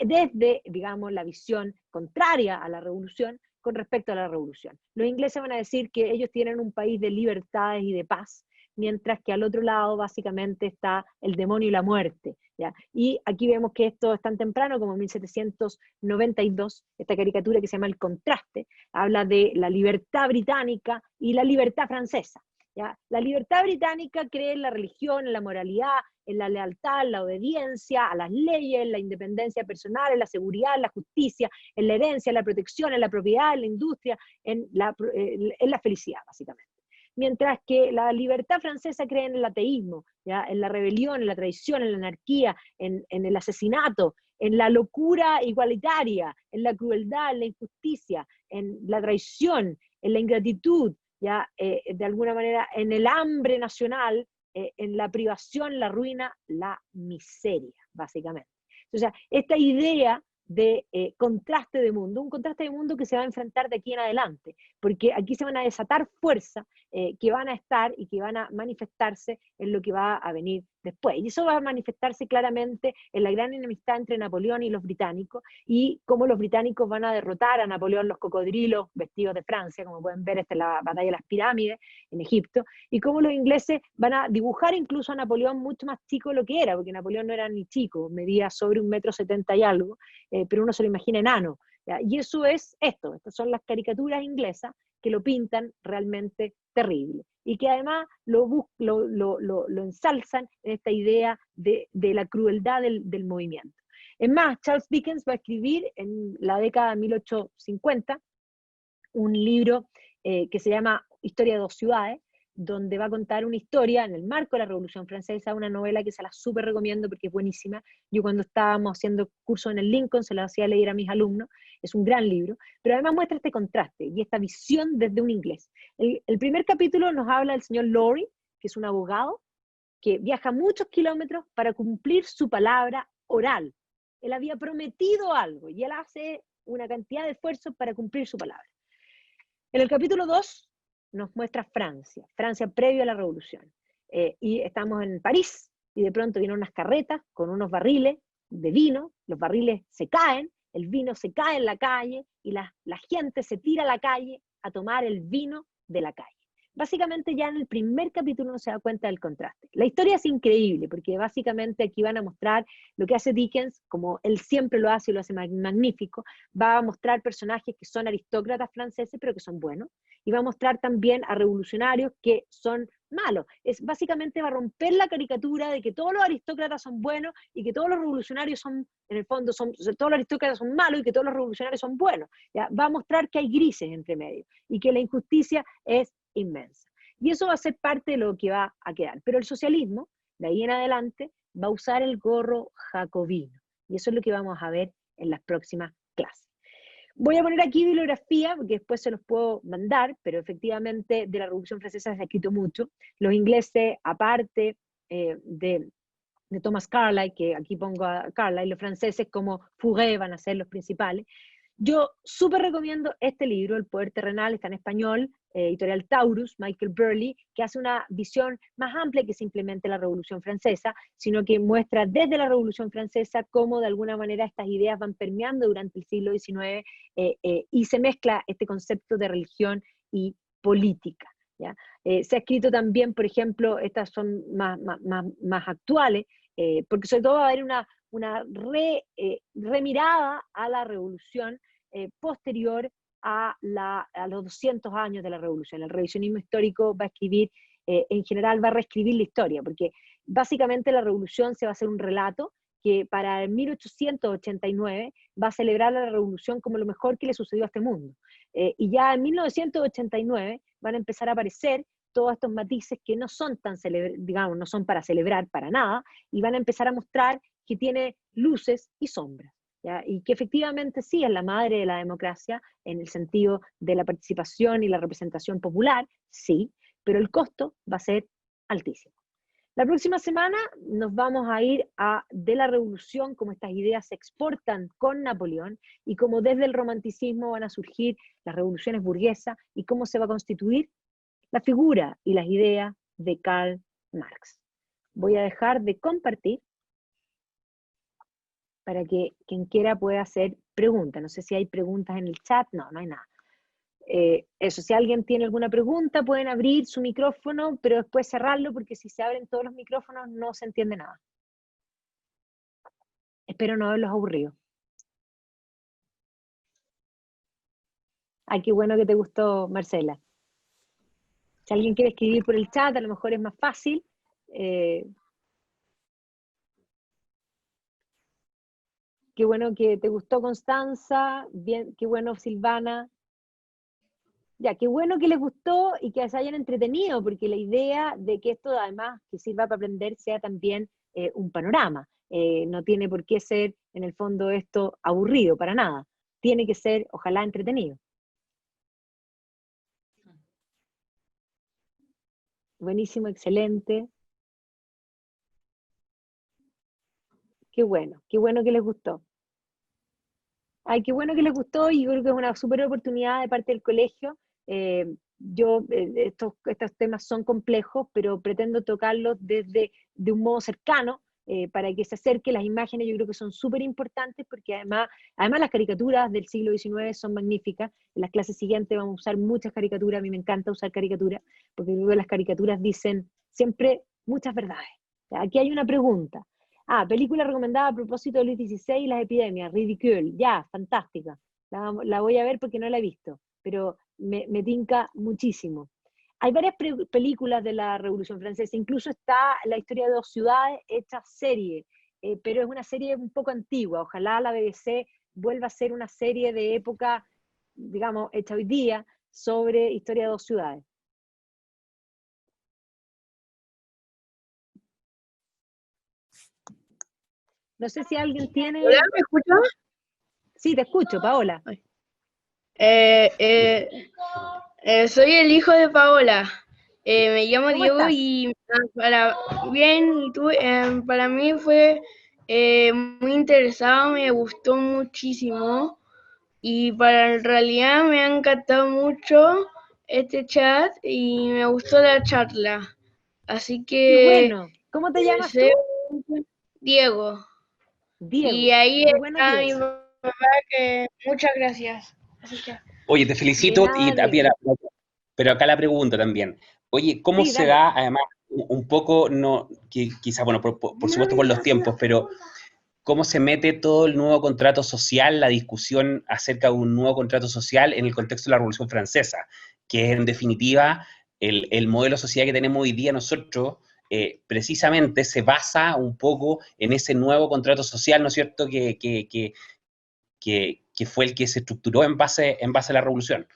desde, digamos, la visión contraria a la revolución con respecto a la revolución. Los ingleses van a decir que ellos tienen un país de libertades y de paz, mientras que al otro lado básicamente está el demonio y la muerte, ¿ya? Y aquí vemos que esto es tan temprano como en 1792, esta caricatura que se llama El Contraste, habla de la libertad británica y la libertad francesa. ¿ya? La libertad británica cree en la religión, en la moralidad, en la lealtad, en la obediencia a las leyes, en la independencia personal, en la seguridad, en la justicia, en la herencia, en la protección, en la propiedad, en la industria, en la felicidad, básicamente. Mientras que la libertad francesa cree en el ateísmo, ¿ya? En la rebelión, en la traición, en la anarquía, en el asesinato, en la locura igualitaria, en la crueldad, en la injusticia, en la traición, en la ingratitud, ¿ya? De alguna manera en el hambre nacional, en la privación, la ruina, la miseria, básicamente. O sea, esta idea de contraste de mundo, un contraste de mundo que se va a enfrentar de aquí en adelante, porque aquí se van a desatar fuerzas que van a estar y que van a manifestarse en lo que va a venir después. Y eso va a manifestarse claramente en la gran enemistad entre Napoleón y los británicos, y cómo los británicos van a derrotar a Napoleón los cocodrilos vestidos de Francia, como pueden ver, esta es la batalla de las pirámides en Egipto, y cómo los ingleses van a dibujar incluso a Napoleón mucho más chico de lo que era, porque Napoleón no era ni chico, medía sobre 1,70 m y algo, pero uno se lo imagina enano. ¿Ya? Y eso es estas son las caricaturas inglesas que lo pintan realmente terrible, y que además lo ensalzan en esta idea de la crueldad del movimiento. Es más, Charles Dickens va a escribir en la década de 1850 un libro que se llama Historia de dos ciudades, donde va a contar una historia en el marco de la Revolución Francesa, una novela que se la súper recomiendo porque es buenísima. Yo cuando estábamos haciendo cursos en el Lincoln se la hacía leer a mis alumnos, es un gran libro, pero además muestra este contraste y esta visión desde un inglés. El primer capítulo nos habla del señor Lorry, que es un abogado que viaja muchos kilómetros para cumplir su palabra oral. Él había prometido algo y él hace una cantidad de esfuerzos para cumplir su palabra. En el capítulo 2 nos muestra Francia, Francia previo a la Revolución. Y estamos en París, y de pronto vienen unas carretas con unos barriles de vino, los barriles se caen, el vino se cae en la calle, y la gente se tira a la calle a tomar el vino de la calle. Básicamente ya en el primer capítulo uno se da cuenta del contraste. La historia es increíble, porque básicamente aquí van a mostrar lo que hace Dickens, como él siempre lo hace y lo hace magnífico, va a mostrar personajes que son aristócratas franceses, pero que son buenos, y va a mostrar también a revolucionarios que son malos. Básicamente va a romper la caricatura de que todos los aristócratas son buenos y que todos los revolucionarios son, en el fondo, todos los aristócratas son malos y que todos los revolucionarios son buenos. ¿Ya? Va a mostrar que hay grises entre medio y que la injusticia es inmensa. Y eso va a ser parte de lo que va a quedar. Pero el socialismo, de ahí en adelante, va a usar el gorro jacobino. Y eso es lo que vamos a ver en las próximas clases. Voy a poner aquí bibliografía, porque después se los puedo mandar, pero efectivamente de la Revolución Francesa se ha escrito mucho. Los ingleses, aparte de Thomas Carlyle, que aquí pongo a Carlyle, los franceses como Fouret van a ser los principales. Yo súper recomiendo este libro, El Poder Terrenal, está en español, editorial Taurus, Michael Burley, que hace una visión más amplia que simplemente la Revolución Francesa, sino que muestra desde la Revolución Francesa cómo de alguna manera estas ideas van permeando durante el siglo XIX, y se mezcla este concepto de religión y política. ¿Ya? Se ha escrito también, por ejemplo, estas son más actuales, porque sobre todo va a haber una remirada a la revolución posterior a los 200 años de la revolución. El revisionismo histórico va a escribir, en general va a reescribir la historia, porque básicamente la revolución se va a hacer un relato que para el 1889 va a celebrar la revolución como lo mejor que le sucedió a este mundo. Y ya en 1989 van a empezar a aparecer todos estos matices que no son digamos, no son para celebrar para nada, y van a empezar a mostrar que tiene luces y sombras, ¿ya? Y que efectivamente sí es la madre de la democracia en el sentido de la participación y la representación popular, sí, pero el costo va a ser altísimo. La próxima semana nos vamos a ir de la revolución, cómo estas ideas se exportan con Napoleón y cómo desde el romanticismo van a surgir las revoluciones burguesas y cómo se va a constituir la figura y las ideas de Karl Marx. Voy a dejar de compartir para que quien quiera pueda hacer preguntas. No sé si hay preguntas en el chat. No, no hay nada. Eso, si alguien tiene alguna pregunta, pueden abrir su micrófono, pero después cerrarlo, porque si se abren todos los micrófonos no se entiende nada. Espero no haberlos aburrido. Ay, qué bueno que te gustó, Marcela. Si alguien quiere escribir por el chat, a lo mejor es más fácil. Qué bueno que te gustó, Constanza. Bien, qué bueno, Silvana. Ya, qué bueno que les gustó y que se hayan entretenido, porque la idea de que esto además que sirva para aprender sea también un panorama. No tiene por qué ser, en el fondo, esto aburrido, para nada. Tiene que ser, ojalá, entretenido. Buenísimo, excelente. Qué bueno que les gustó. Ay, qué bueno que les gustó y yo creo que es una súper oportunidad de parte del colegio. Estos temas son complejos, pero pretendo tocarlos desde de un modo cercano para que se acerque las imágenes. Yo creo que son súper importantes porque además las caricaturas del siglo XIX son magníficas. En las clases siguientes vamos a usar muchas caricaturas. A mí me encanta usar caricaturas porque creo que las caricaturas dicen siempre muchas verdades. Aquí hay una pregunta. Película recomendada a propósito de Luis XVI y las epidemias, Ridicule, ya, fantástica. La voy a ver porque no la he visto, pero me tinca muchísimo. Hay varias películas de la Revolución Francesa, incluso está La historia de dos ciudades hecha serie, pero es una serie un poco antigua. Ojalá la BBC vuelva a ser una serie de época, digamos, hecha hoy día, sobre historia de dos ciudades. No sé si alguien tiene... ¿Hola? ¿Me escuchas? Sí, te escucho, Paola. Soy el hijo de Paola. Me llamo ¿Cómo Diego estás? y bien, y tú, para mí fue muy interesado, me gustó muchísimo y en realidad me ha encantado mucho este chat y me gustó la charla. Así Qué que bueno. ¿Cómo te llamas tú? deseo Diego. Y Diego. ahí Qué bueno, está mi Diego. papá, que muchas gracias. Así que, Oye, te De felicito y nada, también, Diego. pero acá la pregunta también. Oye, ¿cómo Sí, se dale. da, además, un poco, no, quizá, bueno, por supuesto por los tiempos, pero cómo se mete todo el nuevo contrato social, la discusión acerca de un nuevo contrato social en el contexto de la Revolución Francesa, que es en definitiva el modelo de sociedad que tenemos hoy día nosotros, precisamente se basa un poco en ese nuevo contrato social, ¿no es cierto?, que fue el que se estructuró en base a la Revolución.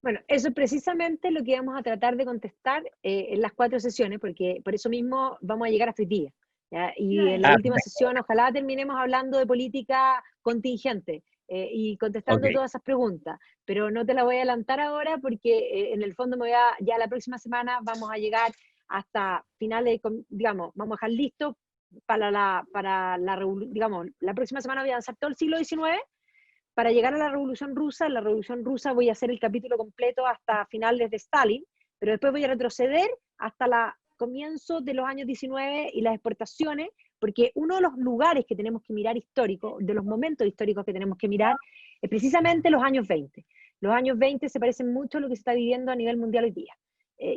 Bueno, eso es precisamente lo que vamos a tratar de contestar en las 4 sesiones, porque por eso mismo vamos a llegar hasta hoy día. ¿Ya? Y en la última sesión, ojalá terminemos hablando de política contingente y contestando Ok. todas esas preguntas, pero no te la voy a adelantar ahora porque en el fondo ya la próxima semana vamos a llegar hasta finales, digamos, vamos a dejar listo digamos, la próxima semana voy a avanzar todo el siglo XIX para llegar a la Revolución Rusa. En la Revolución Rusa voy a hacer el capítulo completo hasta finales de Stalin, pero después voy a retroceder hasta el comienzo de los años 19 y las exportaciones, porque uno de los lugares que tenemos que mirar históricos, de los momentos históricos que tenemos que mirar, es precisamente los años 20. Los años 20 se parecen mucho a lo que se está viviendo a nivel mundial hoy día.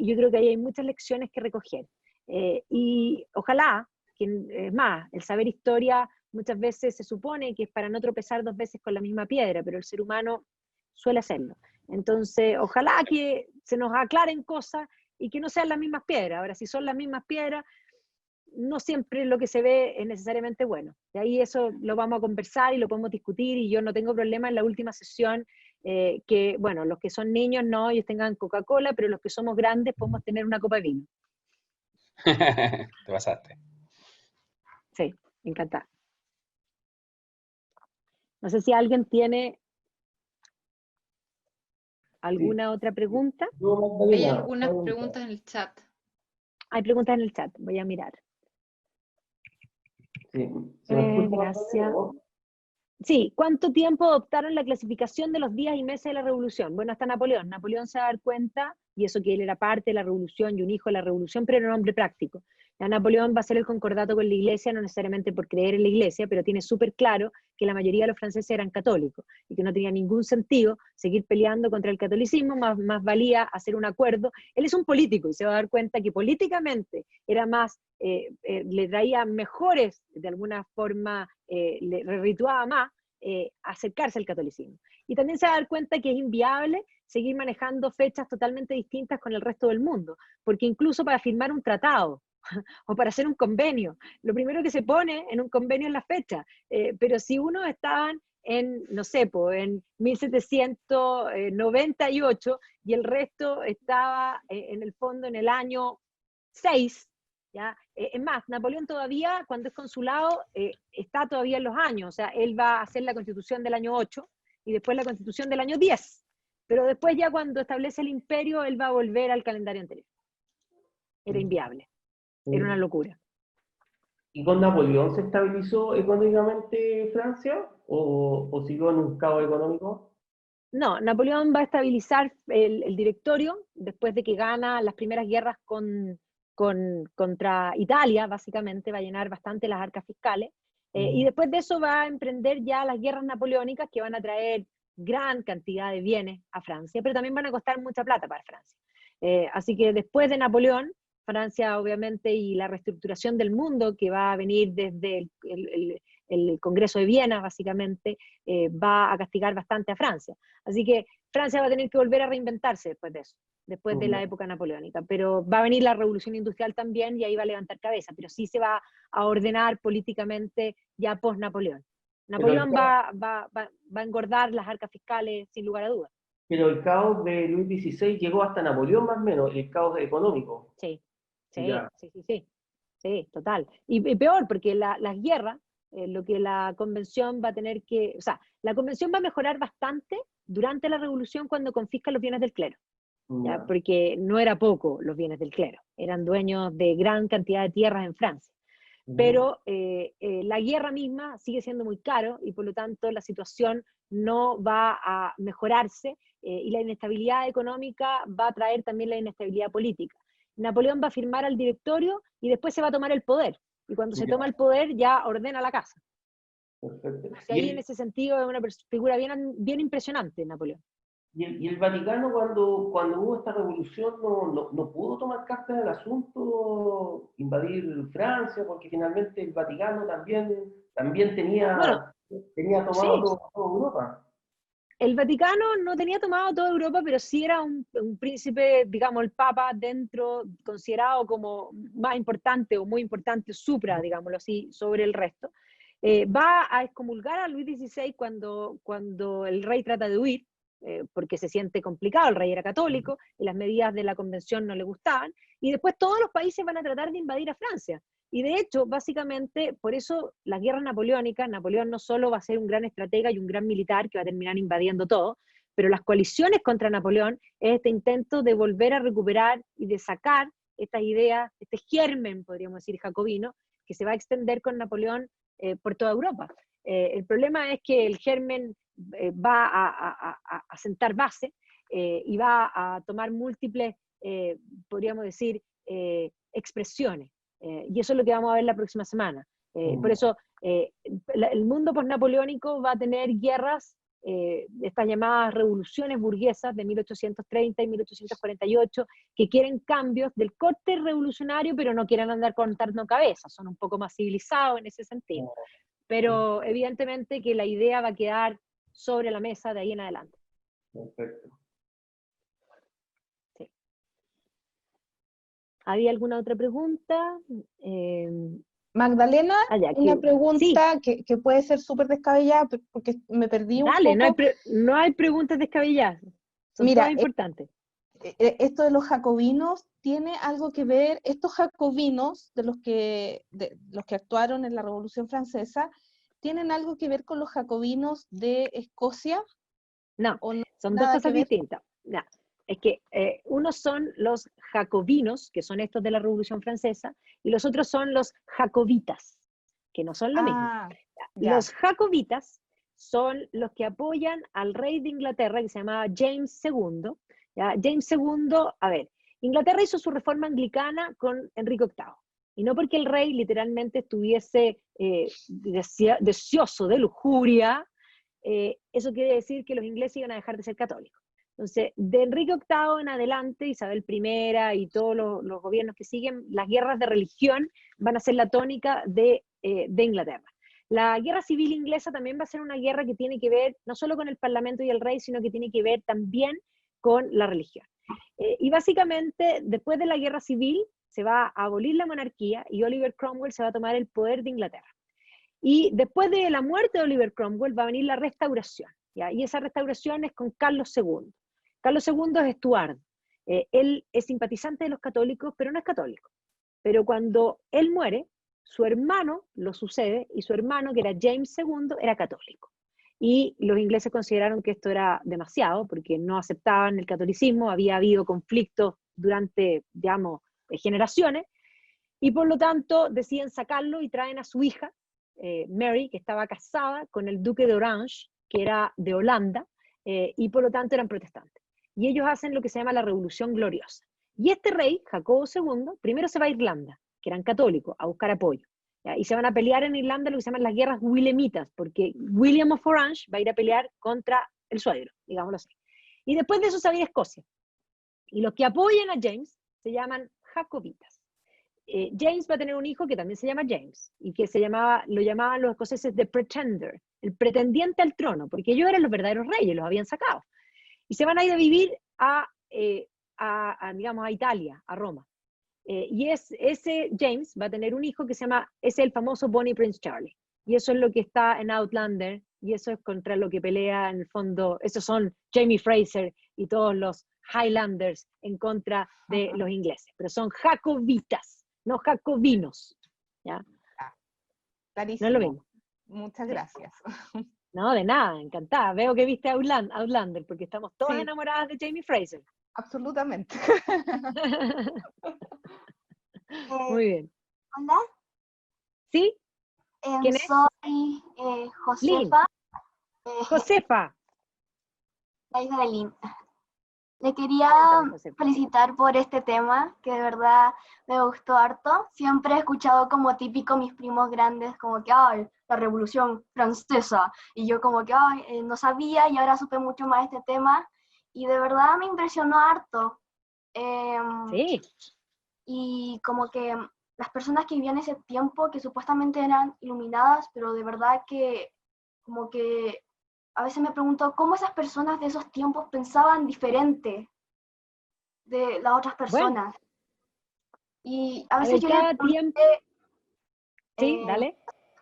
Yo creo que ahí hay muchas lecciones que recoger. Y ojalá, es más, el saber historia muchas veces se supone que es para no tropezar 2 veces con la misma piedra, pero el ser humano suele hacerlo. Entonces, ojalá que se nos aclaren cosas y que no sean las mismas piedras. Ahora, si son las mismas piedras, no siempre lo que se ve es necesariamente bueno. De ahí eso lo vamos a conversar y lo podemos discutir, y yo no tengo problema en la última sesión que, bueno, los que son niños no, ellos tengan Coca-Cola, pero los que somos grandes podemos tener una copa de vino. Te pasaste. Sí, me encanta. No sé si alguien tiene alguna otra pregunta. Hay algunas preguntas en el chat. Hay preguntas en el chat, voy a mirar. Gracias. Sí, ¿cuánto tiempo adoptaron la clasificación de los días y meses de la revolución? Bueno, hasta Napoleón. Napoleón se va a dar cuenta, y eso que él era parte de la revolución y un hijo de la revolución, pero era un hombre práctico. Ya Napoleón va a hacer el concordato con la iglesia, no necesariamente por creer en la iglesia, pero tiene súper claro que la mayoría de los franceses eran católicos y que no tenía ningún sentido seguir peleando contra el catolicismo, más valía hacer un acuerdo. Él es un político y se va a dar cuenta que políticamente era más, le traía mejores, de alguna forma, le redituaba más acercarse al catolicismo. Y también se va a dar cuenta que es inviable seguir manejando fechas totalmente distintas con el resto del mundo, porque incluso para firmar un tratado o para hacer un convenio, lo primero que se pone en un convenio es la fecha, pero si uno estaban en, no sé, en 1798 y el resto estaba en el fondo en el año 6, ¿ya? Es más, Napoleón todavía, cuando es consulado, está todavía en los años, o sea, él va a hacer la constitución del año 8 y después la constitución del año 10, pero después ya cuando establece el imperio, él va a volver al calendario anterior. Era inviable, era una locura. ¿Y con Napoleón se estabilizó económicamente Francia o siguió en un caos económico? No, Napoleón va a estabilizar el directorio después de que gana las primeras guerras contra Italia, básicamente, va a llenar bastante las arcas fiscales, y después de eso va a emprender ya las guerras napoleónicas que van a traer gran cantidad de bienes a Francia, pero también van a costar mucha plata para Francia. Así que después de Napoleón, Francia obviamente, y la reestructuración del mundo que va a venir desde el Congreso de Viena, básicamente, va a castigar bastante a Francia. Así que Francia va a tener que volver a reinventarse después de eso, después de la época napoleónica, pero va a venir la revolución industrial también y ahí va a levantar cabeza, pero sí se va a ordenar políticamente ya post-Napoleón. Napoleón va a engordar las arcas fiscales sin lugar a dudas. Pero el caos de Luis XVI llegó hasta Napoleón más o menos, el caos económico. Sí, total. Y peor, porque las guerras, lo que la convención va a tener que, o sea, la convención va a mejorar bastante durante la revolución cuando confisca los bienes del clero, ¿ya? Porque no era poco los bienes del clero, eran dueños de gran cantidad de tierras en Francia. Pero la guerra misma sigue siendo muy caro y por lo tanto la situación no va a mejorarse y la inestabilidad económica va a traer también la inestabilidad política. Napoleón va a firmar al directorio y después se va a tomar el poder. Y cuando se toma el poder ya ordena la casa. Perfecto. Así ahí en ese sentido es una figura bien impresionante, Napoleón. ¿Y el Vaticano cuando hubo esta revolución no pudo tomar carta del asunto, invadir Francia? Porque finalmente el Vaticano también tenía tomado toda Europa. El Vaticano no tenía tomado toda Europa, pero sí era un príncipe, digamos, el Papa dentro, considerado como más importante o muy importante, supra, digámoslo así, sobre el resto. Va a excomulgar a Luis XVI cuando el rey trata de huir, porque se siente complicado, el rey era católico, y las medidas de la convención no le gustaban, y después todos los países van a tratar de invadir a Francia. Y de hecho, básicamente, por eso las guerras napoleónicas, Napoleón no solo va a ser un gran estratega y un gran militar que va a terminar invadiendo todo, pero las coaliciones contra Napoleón es este intento de volver a recuperar y de sacar estas ideas, este germen, podríamos decir, jacobino, que se va a extender con Napoleón por toda Europa. El problema es que el germen va a sentar base y va a tomar múltiples, podríamos decir, expresiones. Y eso es lo que vamos a ver la próxima semana. Por eso el mundo postnapoleónico va a tener guerras, estas llamadas revoluciones burguesas de 1830 y 1848, que quieren cambios del corte revolucionario, pero no quieren andar cortando cabezas, son un poco más civilizados en ese sentido. Pero evidentemente que la idea va a quedar sobre la mesa de ahí en adelante. Perfecto. Sí. ¿Había alguna otra pregunta? Magdalena, una pregunta sí, que puede ser súper descabellada porque me perdí un Dale, poco. No hay preguntas descabelladas. Son Mira, todas importantes. Esto de los jacobinos tiene algo que ver, estos jacobinos de los que actuaron en la Revolución Francesa, ¿tienen algo que ver con los jacobinos de Escocia? No, son dos cosas distintas. No, es que unos son los jacobinos, que son estos de la Revolución Francesa, y los otros son los jacobitas, que no son lo mismo. Los jacobitas son los que apoyan al rey de Inglaterra, que se llamaba James II. ¿Ya? James II, a ver, Inglaterra hizo su reforma anglicana con Enrique VIII, y no porque el rey literalmente estuviese deseoso de lujuria, eso quiere decir que los ingleses iban a dejar de ser católicos. Entonces, de Enrique VIII en adelante, Isabel I y todos los gobiernos que siguen, las guerras de religión van a ser la tónica de Inglaterra. La guerra civil inglesa también va a ser una guerra que tiene que ver no solo con el parlamento y el rey, sino que tiene que ver también con la religión. Y básicamente, después de la guerra civil, se va a abolir la monarquía y Oliver Cromwell se va a tomar el poder de Inglaterra. Y después de la muerte de Oliver Cromwell va a venir la restauración, ¿ya? Y esa restauración es con Carlos II. Carlos II es Estuardo. Él es simpatizante de los católicos, pero no es católico. Pero cuando él muere, su hermano lo sucede, y su hermano, que era James II, era católico. Y los ingleses consideraron que esto era demasiado, porque no aceptaban el catolicismo, había habido conflictos durante, digamos, generaciones, y por lo tanto deciden sacarlo y traen a su hija, Mary, que estaba casada con el duque de Orange, que era de Holanda, y por lo tanto eran protestantes. Y ellos hacen lo que se llama la Revolución Gloriosa. Y este rey, Jacobo II, primero se va a Irlanda, que eran católicos, a buscar apoyo, ¿ya? Y se van a pelear en Irlanda lo que se llaman las guerras wilhelmitas, porque William of Orange va a ir a pelear contra el suegro, digámoslo así. Y después de eso se va a ir a Escocia. Y los que apoyan a James se llaman jacobitas. James va a tener un hijo que también se llama James, y que lo llamaban los escoceses The Pretender, el pretendiente al trono, porque ellos eran los verdaderos reyes, los habían sacado. Y se van a ir a vivir digamos, a Italia, a Roma. Y ese James va a tener un hijo que es el famoso Bonnie Prince Charlie. Y eso es lo que está en Outlander, y eso es contra lo que pelea en el fondo, esos son Jamie Fraser y todos los Highlanders en contra de los ingleses. Pero son jacobitas, no jacobinos. ¿Ya? Clarísimo. No es lo mismo. Muchas gracias. No, de nada, encantada. Veo que viste Outlander, porque estamos todas Sí. enamoradas de Jamie Fraser. Absolutamente. Muy bien. Hola, ¿Sí? ¿Quién es? soy Josefa, Josefa. la hija de Lynn. Le quería Cuéntame, Josefa. felicitar por este tema, que de verdad me gustó harto. Siempre he escuchado como típico mis primos grandes, como que, ay, la Revolución Francesa. Y yo como que, ay, no sabía, y ahora supe mucho más de este tema. Y de verdad me impresionó harto. Sí. Y como que las personas que vivían ese tiempo, que supuestamente eran iluminadas, pero de verdad que como que a veces me pregunto cómo esas personas de esos tiempos pensaban diferente de las otras personas. Y a A veces ver, yo cada le tiempo. Sí, dale.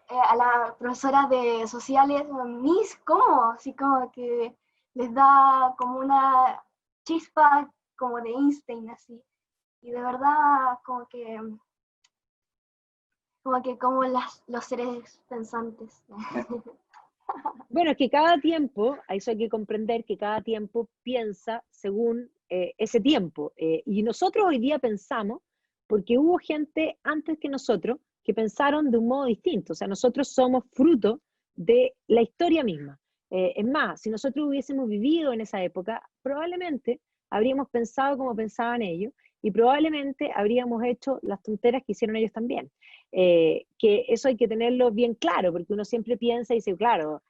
a la profesora de sociales, Miss, ¿cómo? Así como que les da como una chispa como de Einstein, así. Y de verdad como los seres pensantes. Bueno, es que cada tiempo, a eso hay que comprender que cada tiempo piensa según ese tiempo. Y nosotros hoy día pensamos, porque hubo gente antes que nosotros que pensaron de un modo distinto. O sea, nosotros somos fruto de la historia misma. Es más, si nosotros hubiésemos vivido en esa época, probablemente habríamos pensado como pensaban ellos, y probablemente habríamos hecho las tonteras que hicieron ellos también. Que eso hay que tenerlo bien claro, porque uno siempre piensa y dice, claro,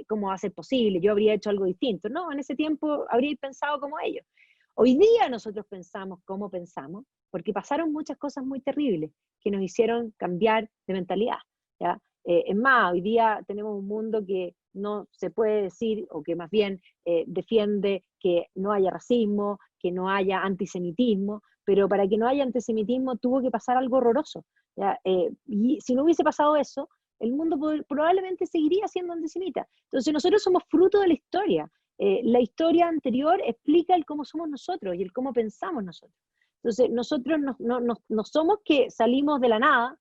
¿cómo va a ser posible? Yo habría hecho algo distinto. No, en ese tiempo habríais pensado como ellos. Hoy día nosotros pensamos como pensamos, porque pasaron muchas cosas muy terribles que nos hicieron cambiar de mentalidad, ¿ya? Es más, hoy día tenemos un mundo que no se puede decir, o que más bien defiende que no haya racismo, que no haya antisemitismo, pero para que no haya antisemitismo tuvo que pasar algo horroroso, ¿ya? Y si no hubiese pasado eso, el mundo probablemente seguiría siendo antisemita. Entonces nosotros somos fruto de la historia. La historia anterior explica el cómo somos nosotros y el cómo pensamos nosotros. Entonces nosotros no somos que salimos de la nada,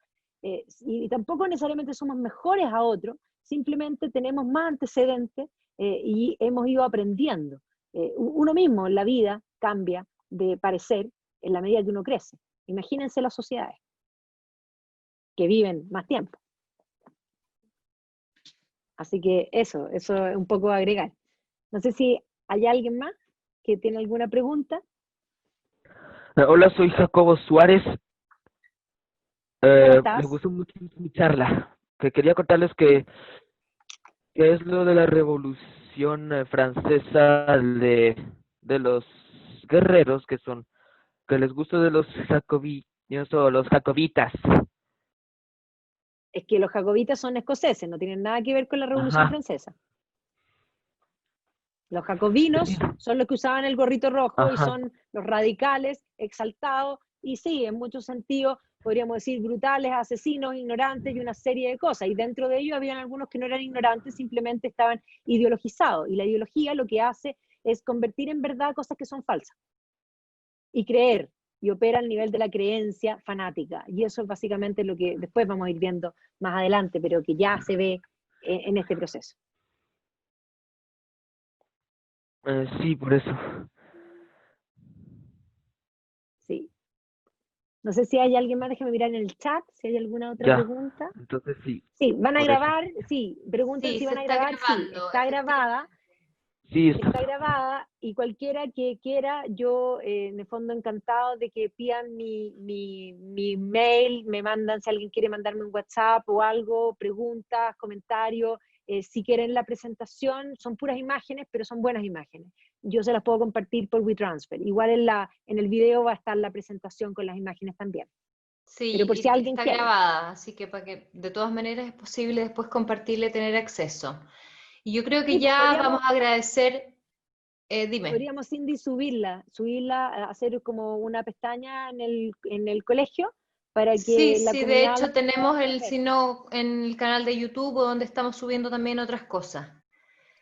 y tampoco necesariamente somos mejores a otros, simplemente tenemos más antecedentes y hemos ido aprendiendo. Uno mismo en la vida cambia de parecer en la medida que uno crece. Imagínense las sociedades que viven más tiempo. Así que eso es un poco agregar. No sé si hay alguien más que tiene alguna pregunta. Hola, soy Jacobo Suárez. ¿Cómo Me estás? gustó mucho mi charla. Que quería contarles que es lo de la Revolución Francesa de los guerreros que les gusta de los jacobinos o los jacobitas. Es que los jacobitas son escoceses, no tienen nada que ver con la Revolución Ajá. Francesa. Los jacobinos son los que usaban el gorrito rojo y Ajá. son los radicales, exaltados, y sí, en muchos sentidos, podríamos decir, brutales, asesinos, ignorantes y una serie de cosas. Y dentro de ellos habían algunos que no eran ignorantes, simplemente estaban ideologizados. Y la ideología lo que hace es convertir en verdad cosas que son falsas. Y creer, y opera al nivel de la creencia fanática. Y eso es básicamente lo que después vamos a ir viendo más adelante, pero que ya se ve en este proceso. Sí, por eso. Sí. No sé si hay alguien más, déjame mirar en el chat, si hay alguna otra Ya. pregunta. Entonces sí, Sí, van a por eso. grabar, sí, preguntan Sí, si se van a está grabar, sí, grabando, está grabada, Sí, está grabada, y cualquiera que quiera, yo en el fondo encantado de que pidan mi mail, me mandan, si alguien quiere mandarme un WhatsApp o algo, preguntas, comentarios, si quieren la presentación, son puras imágenes, pero son buenas imágenes. Yo se las puedo compartir por WeTransfer. Igual en el video va a estar la presentación con las imágenes también. Sí, Pero por si y alguien está quiere. grabada, así que para que de todas maneras es posible después compartirle, tener acceso. Y yo creo que Sí, pues ya vamos a agradecer, dime. podríamos, Cindy, subirla, hacer como una pestaña en el colegio para Sí, que la sí, de comunidad hecho la pueda tenemos el ver. sino en el canal de YouTube donde estamos subiendo también otras cosas.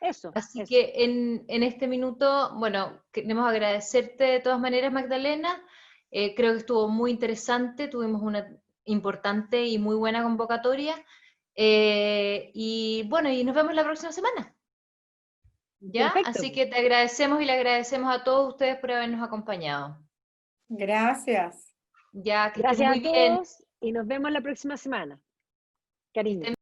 Eso, Así eso. que en este minuto, bueno, queremos agradecerte de todas maneras, Magdalena. Creo que estuvo muy interesante, tuvimos una importante y muy buena convocatoria. Y bueno, y nos vemos la próxima semana. ¿Ya? Perfecto. Así que te agradecemos y le agradecemos a todos ustedes por habernos acompañado. Gracias. Ya, que estén Gracias muy a bien. todos y nos vemos la próxima semana. Cariño.